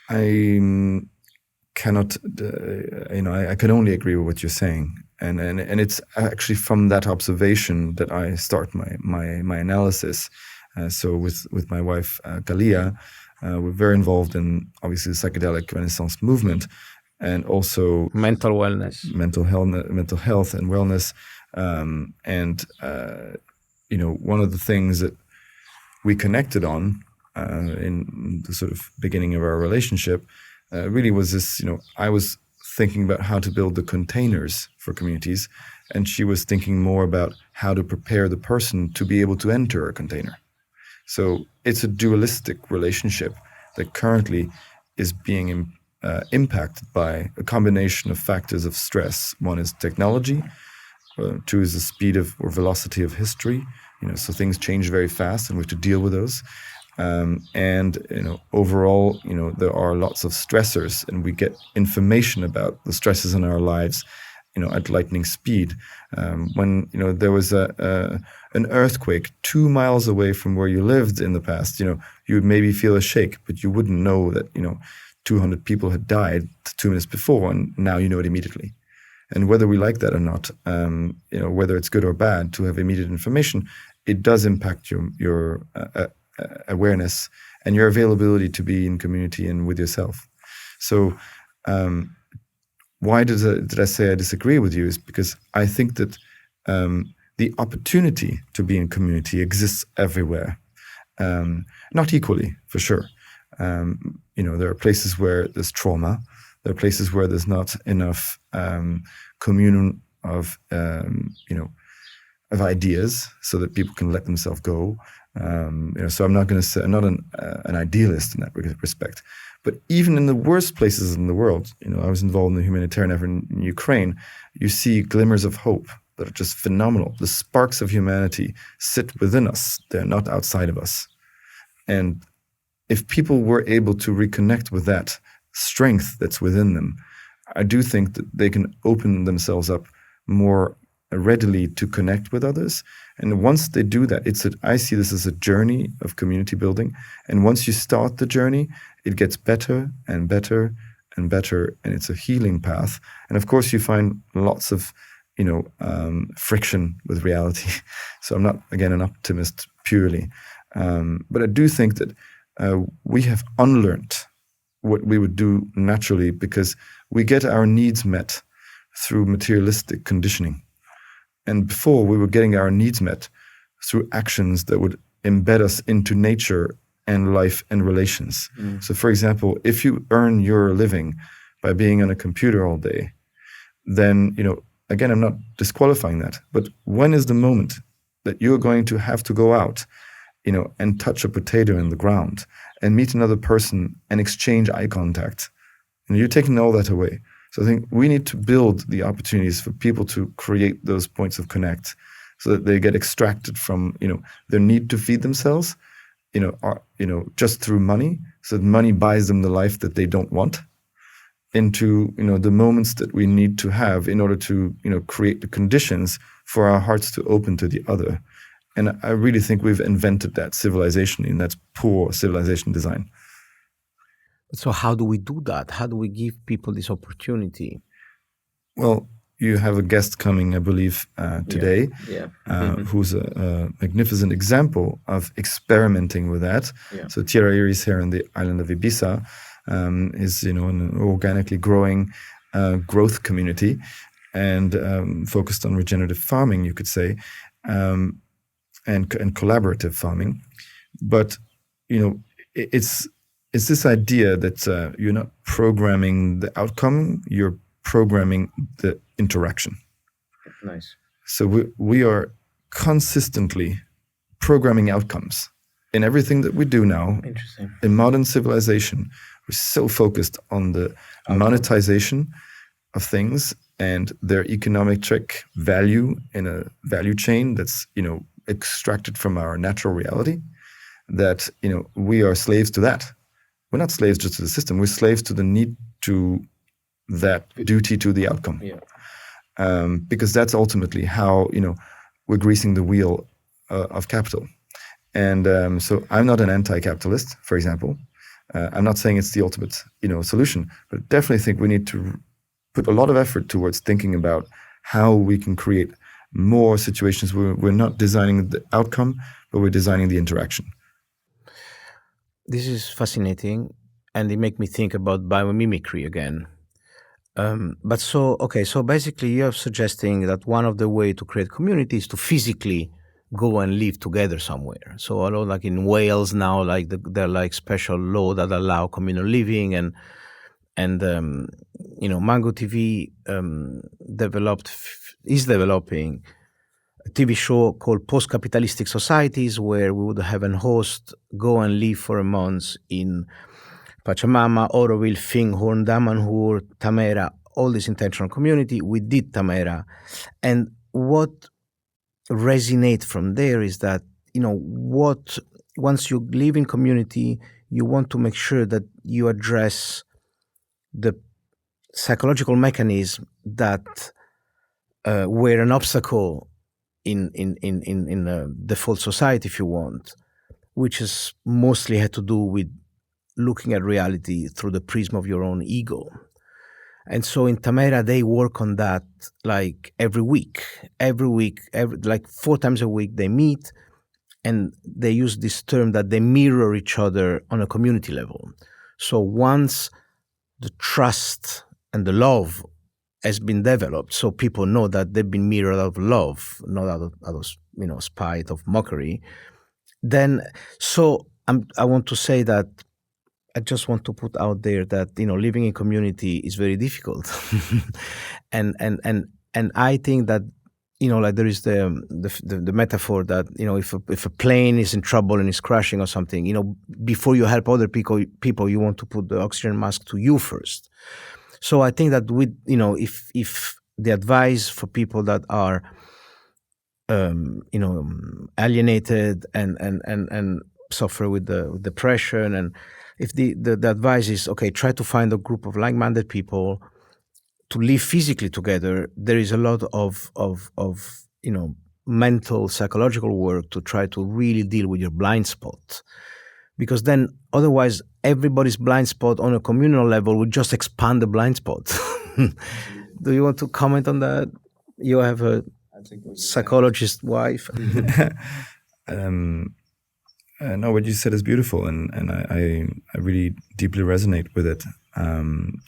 I cannot, I can only agree with what you're saying, and it's actually from that observation that I start my analysis. So with my wife Galia, we're very involved in obviously the psychedelic Renaissance movement, and also mental wellness, mental health, and wellness. One of the things that we connected on in the sort of beginning of our relationship really was this, I was thinking about how to build the containers for communities, and she was thinking more about how to prepare the person to be able to enter a container. So it's a dualistic relationship that currently is being impacted by a combination of factors of stress. One is technology, two is the speed of or velocity of history. So things change very fast, and we have to deal with those. Overall, there are lots of stressors, and we get information about the stresses in our lives, at lightning speed. When there was an earthquake 2 miles away from where you lived in the past, you would maybe feel a shake, but you wouldn't know that 200 people had died 2 minutes before, and now you know it immediately. And whether we like that or not, whether it's good or bad to have immediate information, it does impact your awareness and your availability to be in community and with yourself. So why did I say I disagree with you is because I think that the opportunity to be in community exists everywhere. Not equally, for sure. There are places where there's trauma. There are places where there's not enough communion of ideas, so that people can let themselves go. So I'm not going to say I'm not an idealist in that respect. But even in the worst places in the world, I was involved in the humanitarian effort in Ukraine. You see glimmers of hope that are just phenomenal. The sparks of humanity sit within us; they're not outside of us. And if people were able to reconnect with that strength that's within them, I do think that they can open themselves up more readily to connect with others. And once they do that, I see this as a journey of community building. And once you start the journey, it gets better and better and better, and it's a healing path. And of course, you find lots of friction with reality. So I'm not, again, an optimist purely. But I do think that we have unlearned what we would do naturally, because we get our needs met through materialistic conditioning. And before, we were getting our needs met through actions that would embed us into nature and life and relations. So, for example, if you earn your living by being on a computer all day, then, again, I'm not disqualifying that. But when is the moment that you're going to have to go out, and touch a potato in the ground and meet another person and exchange eye contact? And you're taking all that away. So I think we need to build the opportunities for people to create those points of connect, so that they get extracted from, their need to feed themselves, just through money, so that money buys them the life that they don't want, into, the moments that we need to have in order to, create the conditions for our hearts to open to the other. And I really think we've invented that civilization, and that's poor civilization design. So how do we do that? How do we give people this opportunity? Well, you have a guest coming, I believe, today, who's a magnificent example of experimenting with that. Yeah. So Tierra Iris here on the island of Ibiza is, an organically growing growth community, and focused on regenerative farming, you could say, and collaborative farming. But, it's this idea that you're not programming the outcome, you're programming the interaction. Nice. So we are consistently programming outcomes in everything that we do now. Interesting. In modern civilization, we're so focused on the monetization of things and their econometric value in a value chain that's, extracted from our natural reality, that, we are slaves to that. We're not slaves just to the system. We're slaves to the need to that duty to the outcome. Yeah. Because that's ultimately how, we're greasing the wheel of capital. And so I'm not an anti-capitalist, for example. I'm not saying it's the ultimate, solution, but definitely think we need to put a lot of effort towards thinking about how we can create more situations where we're not designing the outcome, but we're designing the interaction. This is fascinating, and it makes me think about biomimicry again. So basically you're suggesting that one of the ways to create community is to physically go and live together somewhere. So a lot, like in Wales now, like there are like special law that allow communal living, and Mango TV is developing a TV show called Post-Capitalistic Societies, where we would have a host go and live for a month in Pachamama, Oroville, Finghorn, Damanhur, Tamera, all this intentional community. We did Tamera. And what resonates from there is that, once you live in community, you want to make sure that you address the psychological mechanism that were an obstacle in the default society, if you want, which is mostly had to do with looking at reality through the prism of your own ego. And so in Tamera, they work on that like every week, like 4 times a week they meet, and they use this term that they mirror each other on a community level. So once the trust and the love has been developed, so people know that they've been mirrored out of love, not out of spite, of mockery, then I want to say that I just want to put out there that living in community is very difficult, and I think that like there is the metaphor that if a plane is in trouble and is crashing or something, before you help other people you want to put the oxygen mask to you first. So I think that with if the advice for people that are alienated and suffer with the depression, and if the advice is, okay, try to find a group of like-minded people to live physically together, there is a lot of mental, psychological work to try to really deal with your blind spot. Because then otherwise everybody's blind spot on a communal level would just expand the blind spot. Do you want to comment on that? You have a psychologist wife. No, what you said is beautiful, and I really deeply resonate with it.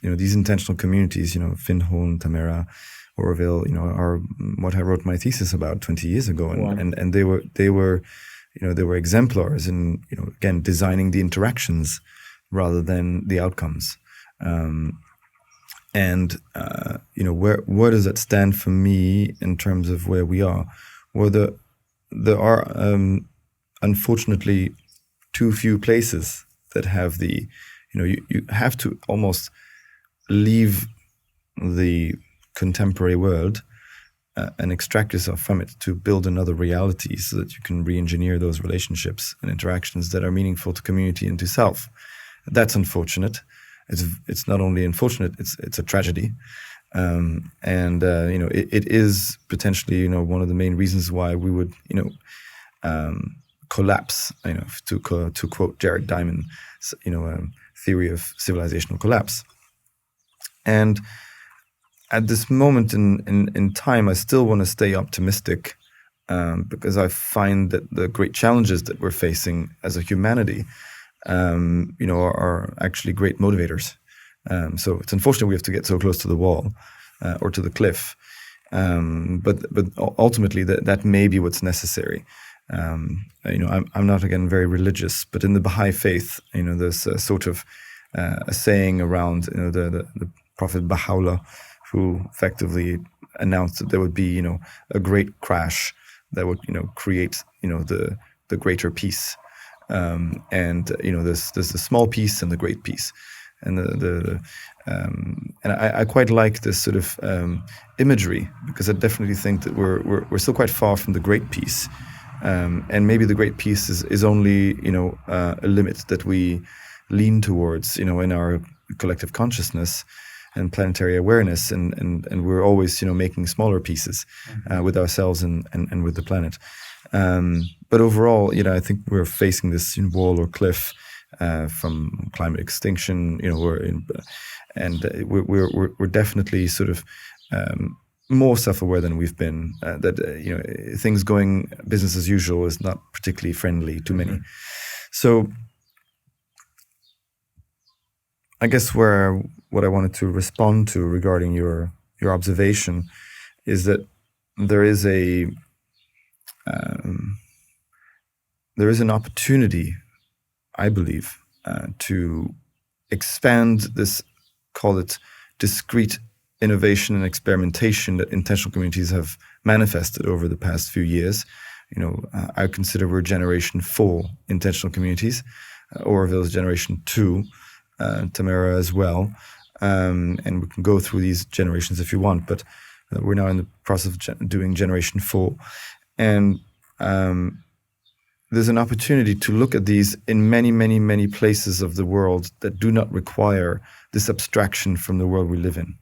These intentional communities, Findhorn, Tamera, Oroville, are what I wrote my thesis about 20 years ago, and they were exemplars in again designing the interactions rather than the outcomes. Where does that stand for me in terms of where we are? Well, there are unfortunately too few places that have the, you have to almost leave the contemporary world and extract yourself from it to build another reality so that you can re-engineer those relationships and interactions that are meaningful to community and to self. That's unfortunate. It's not only unfortunate, it's a tragedy. It is potentially, one of the main reasons why we would, collapse, to quote Jared Diamond's, theory of civilizational collapse. And at this moment in time, I still want to stay optimistic because I find that the great challenges that we're facing as a humanity, are actually great motivators. So it's unfortunate we have to get so close to the wall or to the cliff. But ultimately that may be what's necessary. I'm not, again, very religious, but in the Baha'i faith, there's a sort of a saying around, the Prophet Baha'u'llah, who effectively announced that there would be, a great crash that would, create, the greater peace. There's the small peace and the great peace. And I quite like this sort of imagery, because I definitely think that we're still quite far from the great peace. And maybe the great peace is only, a limit that we lean towards, in our collective consciousness and planetary awareness, and we're always, making smaller pieces with ourselves and with the planet. But overall, I think we're facing this wall or cliff from climate extinction. We're definitely sort of more self-aware than we've been. Things going business as usual is not particularly friendly to many. So I guess what I wanted to respond to regarding your observation is that there is an opportunity, I believe, to expand this, call it, discrete innovation and experimentation that intentional communities have manifested over the past few years. I consider we're generation 4 intentional communities. Oroville is generation 2, Tamera as well. And we can go through these generations if you want, but we're now in the process of doing generation 4. And there's an opportunity to look at these in many, many, many places of the world that do not require this abstraction from the world we live in.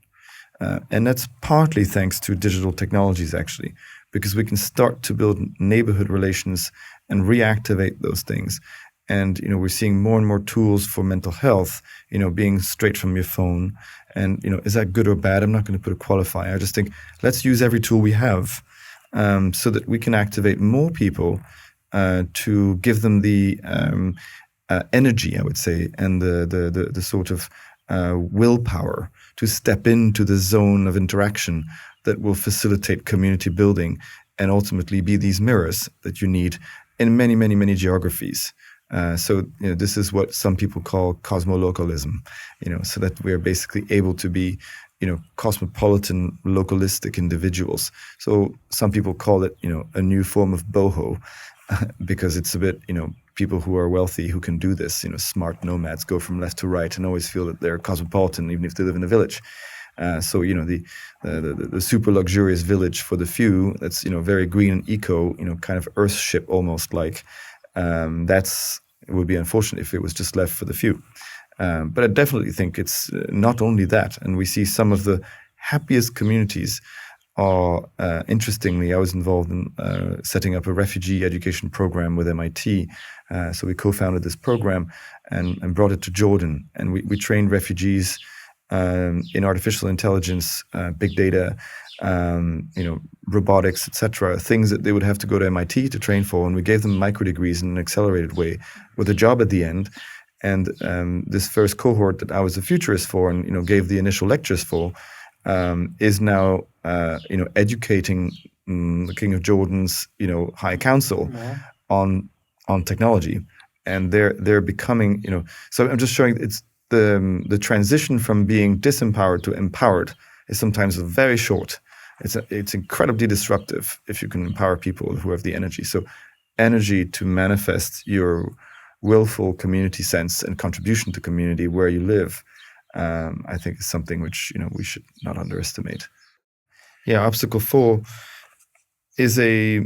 And that's partly thanks to digital technologies, actually, because we can start to build neighborhood relations and reactivate those things And, we're seeing more and more tools for mental health, being straight from your phone. And, is that good or bad? I'm not going to put a qualifier. I just think let's use every tool we have so that we can activate more people to give them the energy, I would say, and the sort of willpower to step into the zone of interaction that will facilitate community building and ultimately be these mirrors that you need in many, many, many geographies. So this is what some people call cosmolocalism, so that we're basically able to be, cosmopolitan, localistic individuals. So some people call it, a new form of boho, because it's a bit, people who are wealthy who can do this, smart nomads go from left to right and always feel that they're cosmopolitan even if they live in a village. So the super luxurious village for the few that's very green and eco, kind of Earthship almost like. It would be unfortunate if it was just left for the few. But I definitely think it's not only that. And we see some of the happiest communities are, interestingly, I was involved in setting up a refugee education program with MIT. So we co-founded this program and brought it to Jordan. And we trained refugees in artificial intelligence, big data, robotics, etc., things that they would have to go to MIT to train for, and we gave them micro degrees in an accelerated way with a job at the end. And this first cohort that I was a futurist for and gave the initial lectures for is now educating the King of Jordan's High Council on technology, and they're becoming So I'm just showing it's the transition from being disempowered to empowered is sometimes very short. It's incredibly disruptive if you can empower people who have the energy. So energy to manifest your willful community sense and contribution to community where you live, I think is something which we should not underestimate. Yeah, obstacle 4 is a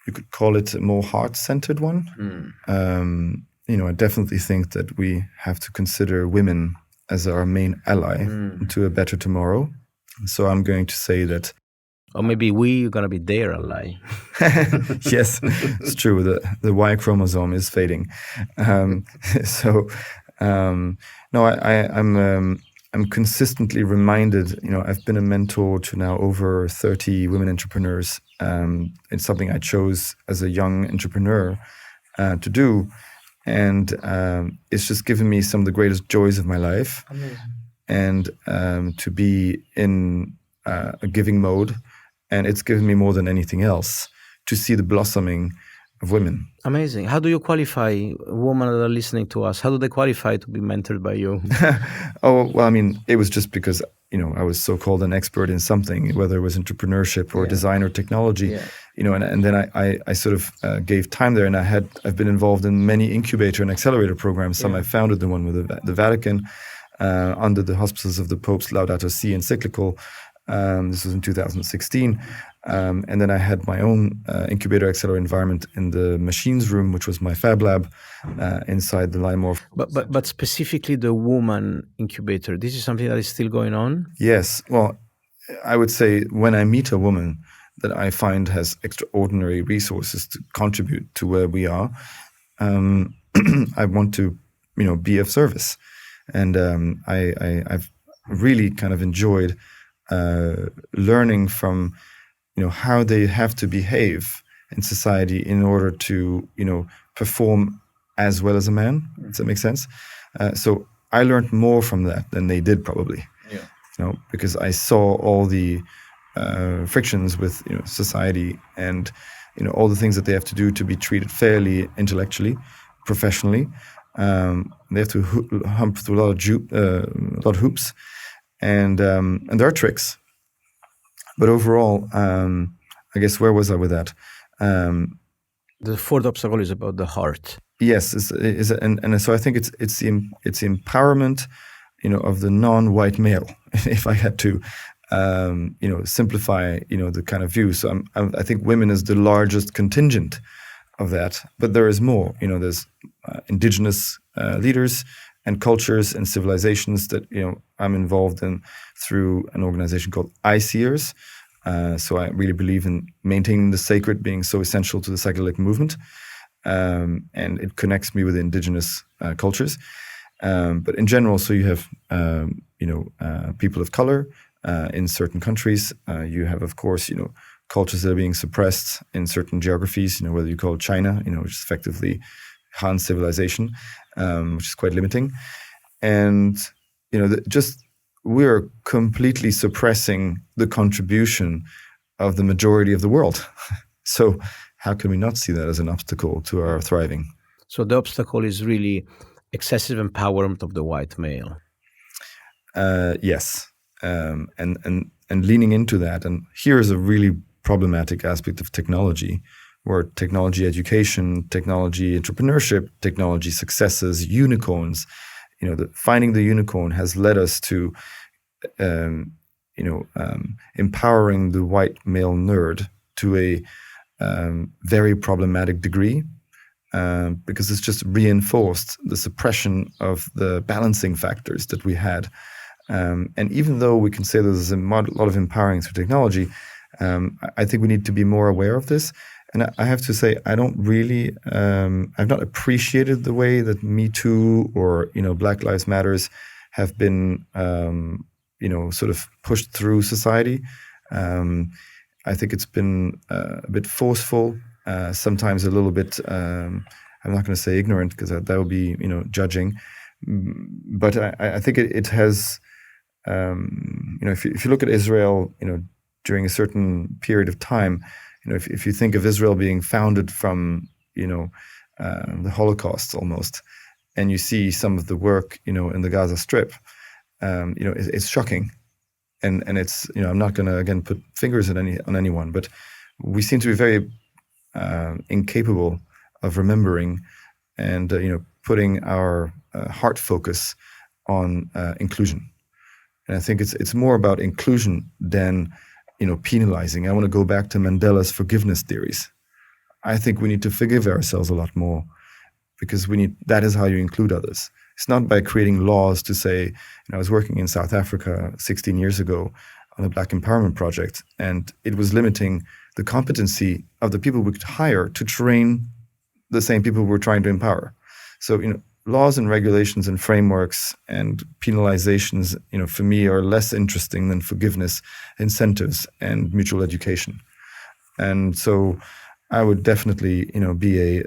you could call it a more heart-centered one. I definitely think that we have to consider women as our main ally to a better tomorrow. So I'm going to say that... Or maybe we're going to be their ally. Yes, it's true. The Y chromosome is fading. I'm consistently reminded, I've been a mentor to now over 30 women entrepreneurs. It's something I chose as a young entrepreneur to do. And it's just given me some of the greatest joys of my life. Amazing. And to be in a giving mode. And it's given me more than anything else to see the blossoming of women. Amazing. How do you qualify women that are listening to us? How do they qualify to be mentored by you? Oh, well, it was just because, I was so-called an expert in something, whether it was entrepreneurship or design or technology, and then I sort of gave time there, and I've been involved in many incubator and accelerator programs. Some I founded, the one with the Vatican, under the auspices of the Pope's Laudato Si encyclical. This was in 2016. And then I had my own incubator accelerator environment in the machines room, which was my fab lab inside the Limor. But specifically the woman incubator, this is something that is still going on? Yes. Well, I would say when I meet a woman that I find has extraordinary resources to contribute to where we are, I want to, be of service. And I've really kind of enjoyed learning from, how they have to behave in society in order to, perform as well as a man. Does that make sense? So I learned more from that than they did probably. Yeah. Because I saw all the frictions with society and all the things that they have to do to be treated fairly, intellectually, professionally. They have to hump through a lot of hoops. And there are tricks, but overall, I guess where was I with that? The fourth obstacle is about the heart. Yes, and so I think it's the empowerment, of the non-white male. If I had to, simplify, the kind of view. So I think women is the largest contingent of that, but there is more. There's indigenous leaders and cultures and civilizations that I'm involved in through an organization called I-Seers. So I really believe in maintaining the sacred being so essential to the psychedelic movement. and it connects me with indigenous cultures. But in general, so you have people of color in certain countries. You have, of course, cultures that are being suppressed in certain geographies. Whether you call it China, which is effectively Han civilization, which is quite limiting, and we're completely suppressing the contribution of the majority of the world. So how can we not see that as an obstacle to our thriving? So the obstacle is really excessive empowerment of the white male. Yes, and leaning into that. And here is a really problematic aspect of technology, where technology education, technology entrepreneurship, technology successes, unicorns. Finding the unicorn has led us to, empowering the white male nerd to a very problematic degree, because it's just reinforced the suppression of the balancing factors that we had. And even though we can say there's a lot of empowering through technology, I think we need to be more aware of this. And I have to say, I don't really, I've not appreciated the way that Me Too or, Black Lives Matters have been, sort of pushed through society. I think it's been a bit forceful, sometimes a little bit, I'm not going to say ignorant, because that would be, judging. But I think it has, if you look at Israel, during a certain period of time, if you think of Israel being founded from, the Holocaust almost, and you see some of the work, in the Gaza Strip, it's shocking. And it's, I'm not going to, again, put fingers on anyone, but we seem to be very incapable of remembering and, putting our heart focus on inclusion. And I think it's more about inclusion than, penalizing. I want to go back to Mandela's forgiveness theories. I think we need to forgive ourselves a lot more, because that is how you include others. It's not by creating laws to say, I was working in South Africa 16 years ago on a Black empowerment project, and it was limiting the competency of the people we could hire to train the same people we're trying to empower. So, laws and regulations and frameworks and penalizations, for me, are less interesting than forgiveness, incentives, and mutual education. And so I would definitely, be a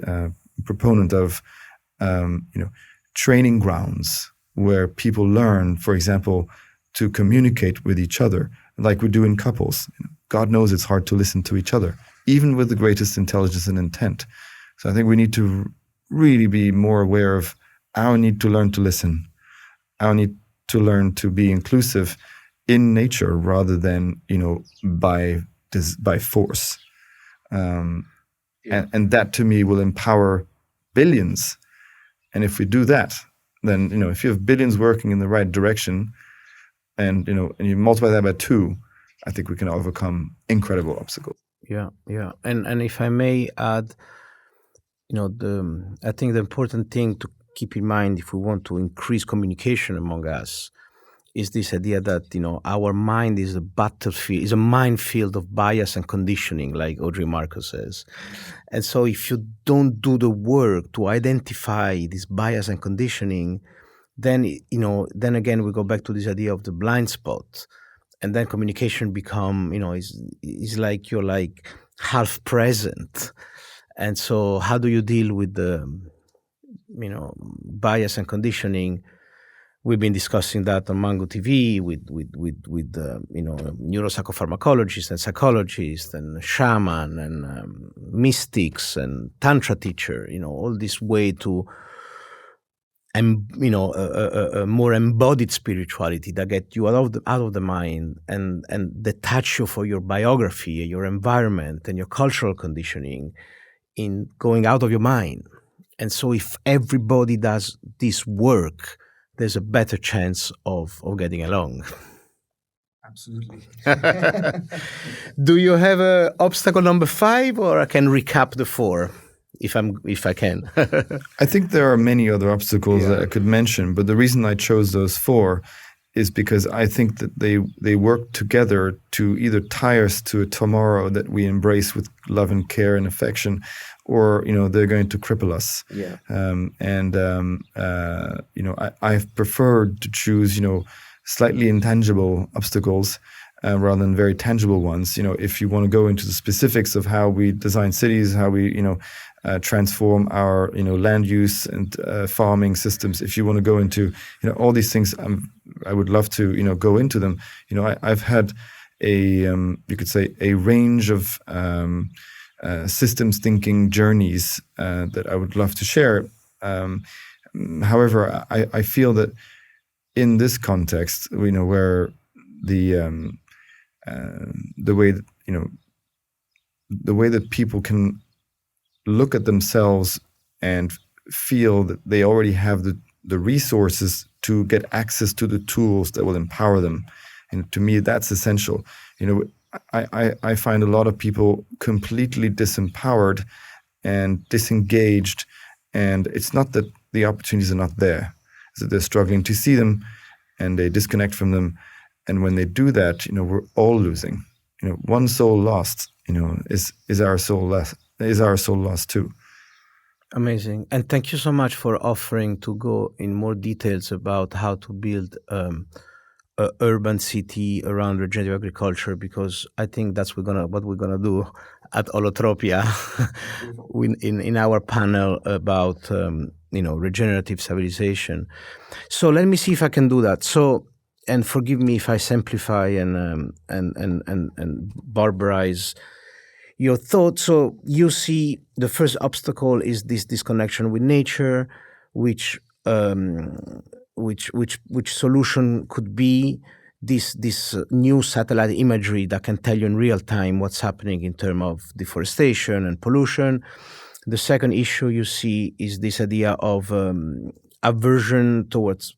proponent of, training grounds where people learn, for example, to communicate with each other like we do in couples. God knows it's hard to listen to each other, even with the greatest intelligence and intent. So I think we need to really be more aware of our need to learn to listen, our need to learn to be inclusive in nature rather than, by force. And that, to me, will empower billions. And if we do that, then, if you have billions working in the right direction and you multiply that by 2, I think we can overcome incredible obstacles. Yeah. And if I may add, I think the important thing to keep in mind if we want to increase communication among us is this idea that, our mind is a battlefield, is a minefield of bias and conditioning, like Audrey Marcus says. And so if you don't do the work to identify this bias and conditioning, then, then again, we go back to this idea of the blind spot. And then communication become, is like you're like half present. And so how do you deal with the, bias and conditioning? We've been discussing that on Mango TV with neuropsychopharmacologists and psychologists and shaman and mystics and tantra teacher, all this way to, a more embodied spirituality that get you out of the mind and detach you for your biography, your environment, and your cultural conditioning in going out of your mind. And so if everybody does this work, there's a better chance of getting along. Absolutely. Do you have a obstacle number 5, or I can recap the 4 if I can? I think there are many other obstacles that I could mention, but the reason I chose those 4 is because I think that they work together to either tie us to a tomorrow that we embrace with love and care and affection, or they're going to cripple us. Yeah. I've preferred to choose slightly intangible obstacles rather than very tangible ones. If you want to go into the specifics of how we design cities, how we transform our land use and farming systems, if you want to go into all these things, I would love to go into them. I've had you could say a range of systems thinking journeys that I would love to share. However, I feel that in this context, where the way that people can look at themselves and feel that they already have the resources to get access to the tools that will empower them. And to me, that's essential. I find a lot of people completely disempowered and disengaged, and it's not that the opportunities are not there, it's that they're struggling to see them and they disconnect from them. And when they do that, we're all losing. One soul lost, is our soul lost too. Amazing. And thank you so much for offering to go in more details about how to build an urban city around regenerative agriculture, because I think that's what we're gonna do at Holotropia in our panel about regenerative civilization. So let me see if I can do that. So, and forgive me if I simplify and barbarize your thoughts. So you see the first obstacle is this disconnection with nature, which solution could be this new satellite imagery that can tell you in real time what's happening in terms of deforestation and pollution. The second issue you see is this idea of aversion towards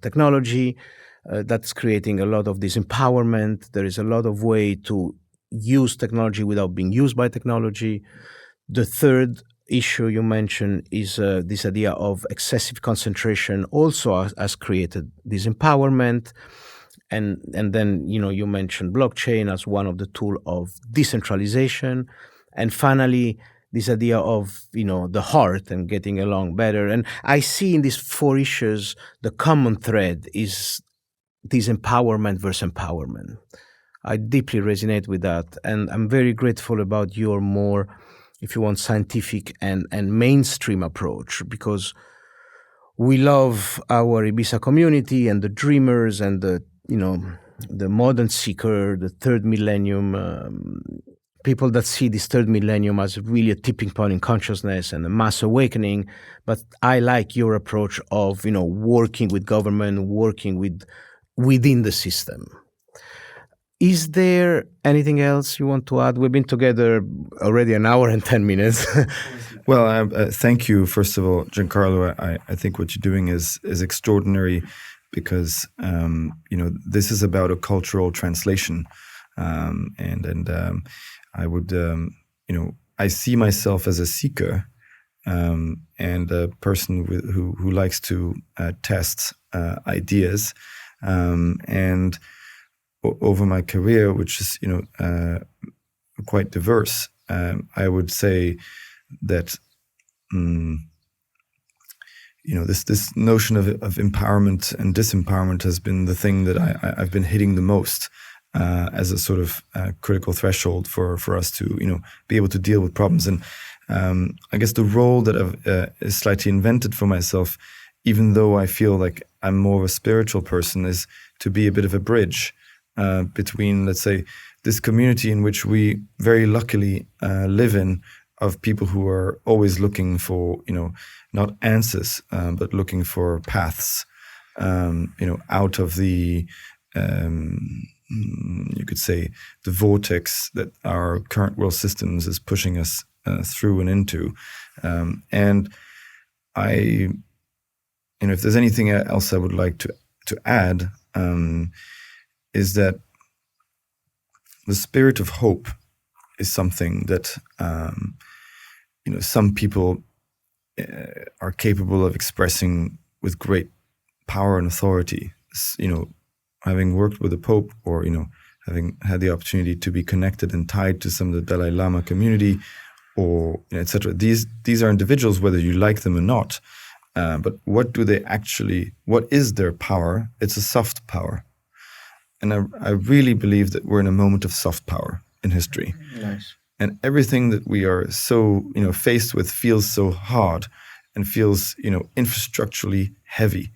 technology that's creating a lot of disempowerment. There is a lot of way to use technology without being used by technology. The third issue you mentioned is this idea of excessive concentration also has created disempowerment. And then, you mentioned blockchain as one of the tools of decentralization. And finally, this idea of, the heart and getting along better. And I see in these four issues, the common thread is disempowerment versus empowerment. I deeply resonate with that. And I'm very grateful about your more, if you want, scientific and mainstream approach, because we love our Ibiza community and the dreamers and the modern seeker, the third millennium, people that see this third millennium as really a tipping point in consciousness and a mass awakening. But I like your approach of, working with government, working within the system. Is there anything else you want to add? We've been together already an hour and 10 minutes. Well, thank you, first of all, Giancarlo. I think what you're doing is extraordinary, because this is about a cultural translation, and I would I see myself as a seeker and a person who likes to test ideas, and over my career, which is quite diverse, I would say that this notion of empowerment and disempowerment has been the thing that I've been hitting the most as a sort of critical threshold for us to be able to deal with problems. And I guess the role that I've slightly invented for myself, even though I feel like I'm more of a spiritual person, is to be a bit of a bridge between, let's say, this community in which we very luckily live in, of people who are always looking for, not answers, but looking for paths, out of the, you could say, the vortex that our current world systems is pushing us through and into. And I, if there's anything else I would like to add, is that the spirit of hope is something that some people are capable of expressing with great power and authority. Having worked with the Pope, or having had the opportunity to be connected and tied to some of the Dalai Lama community, or etc. These are individuals, whether you like them or not. But what is their power? It's a soft power. And I really believe that we're in a moment of soft power in history. Nice. And everything that we are so, faced with feels so hard and feels, infrastructurally heavy.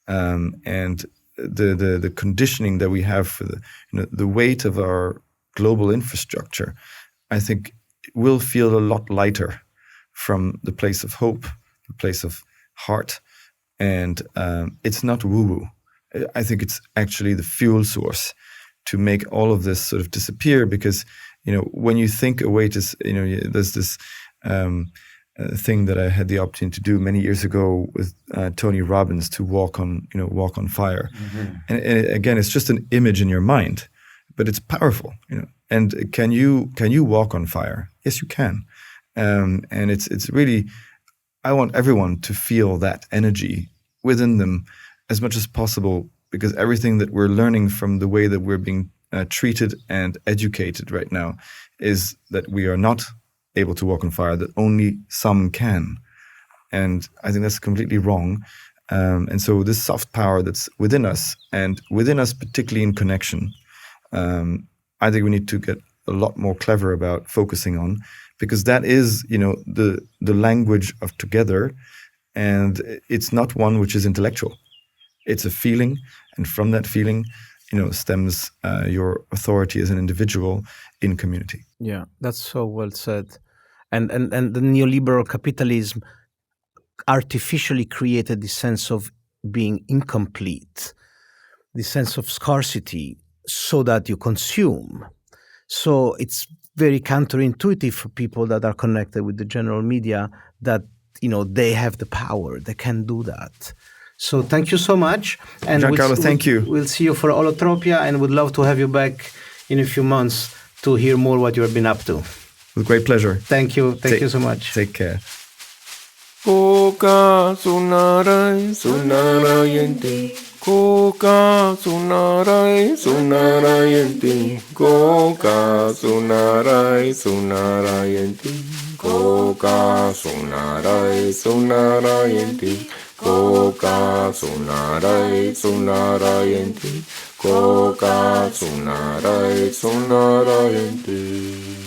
And the conditioning that we have for the weight of our global infrastructure, I think will feel a lot lighter from the place of hope, the place of heart. And it's not woo-woo. I think it's actually the fuel source to make all of this sort of disappear, because when you think a way to, there's this thing that I had the opportunity to do many years ago with Tony Robbins, to walk on fire. Mm-hmm. And again, it's just an image in your mind, but it's powerful. And can you walk on fire? Yes, you can. And it's really, I want everyone to feel that energy within them as much as possible, because everything that we're learning from the way that we're being treated and educated right now is that we are not able to walk on fire, that only some can. And I think that's completely wrong. And so this soft power that's within us, and within us particularly in connection, I think we need to get a lot more clever about focusing on, because that is, the language of together, and it's not one which is intellectual. It's a feeling, and from that feeling, stems your authority as an individual in community. Yeah, that's so well said. And the neoliberal capitalism artificially created this sense of being incomplete, this sense of scarcity, so that you consume. So it's very counterintuitive for people that are connected with the general media that, they have the power, they can do that. So thank you so much. And Giancarlo, thank you. We'll see you for Holotropia, and would love to have you back in a few months to hear more what you have been up to. With great pleasure. Thank you. Thank you so much. Take care. Koka sunarai sunarayenti. Koka sunarai sunarayenti. Koka sunarai sunarayenti. Koka sunarai sunarayenti. Koka sunarai sunarayenti. Koka sunarai sunarayenti.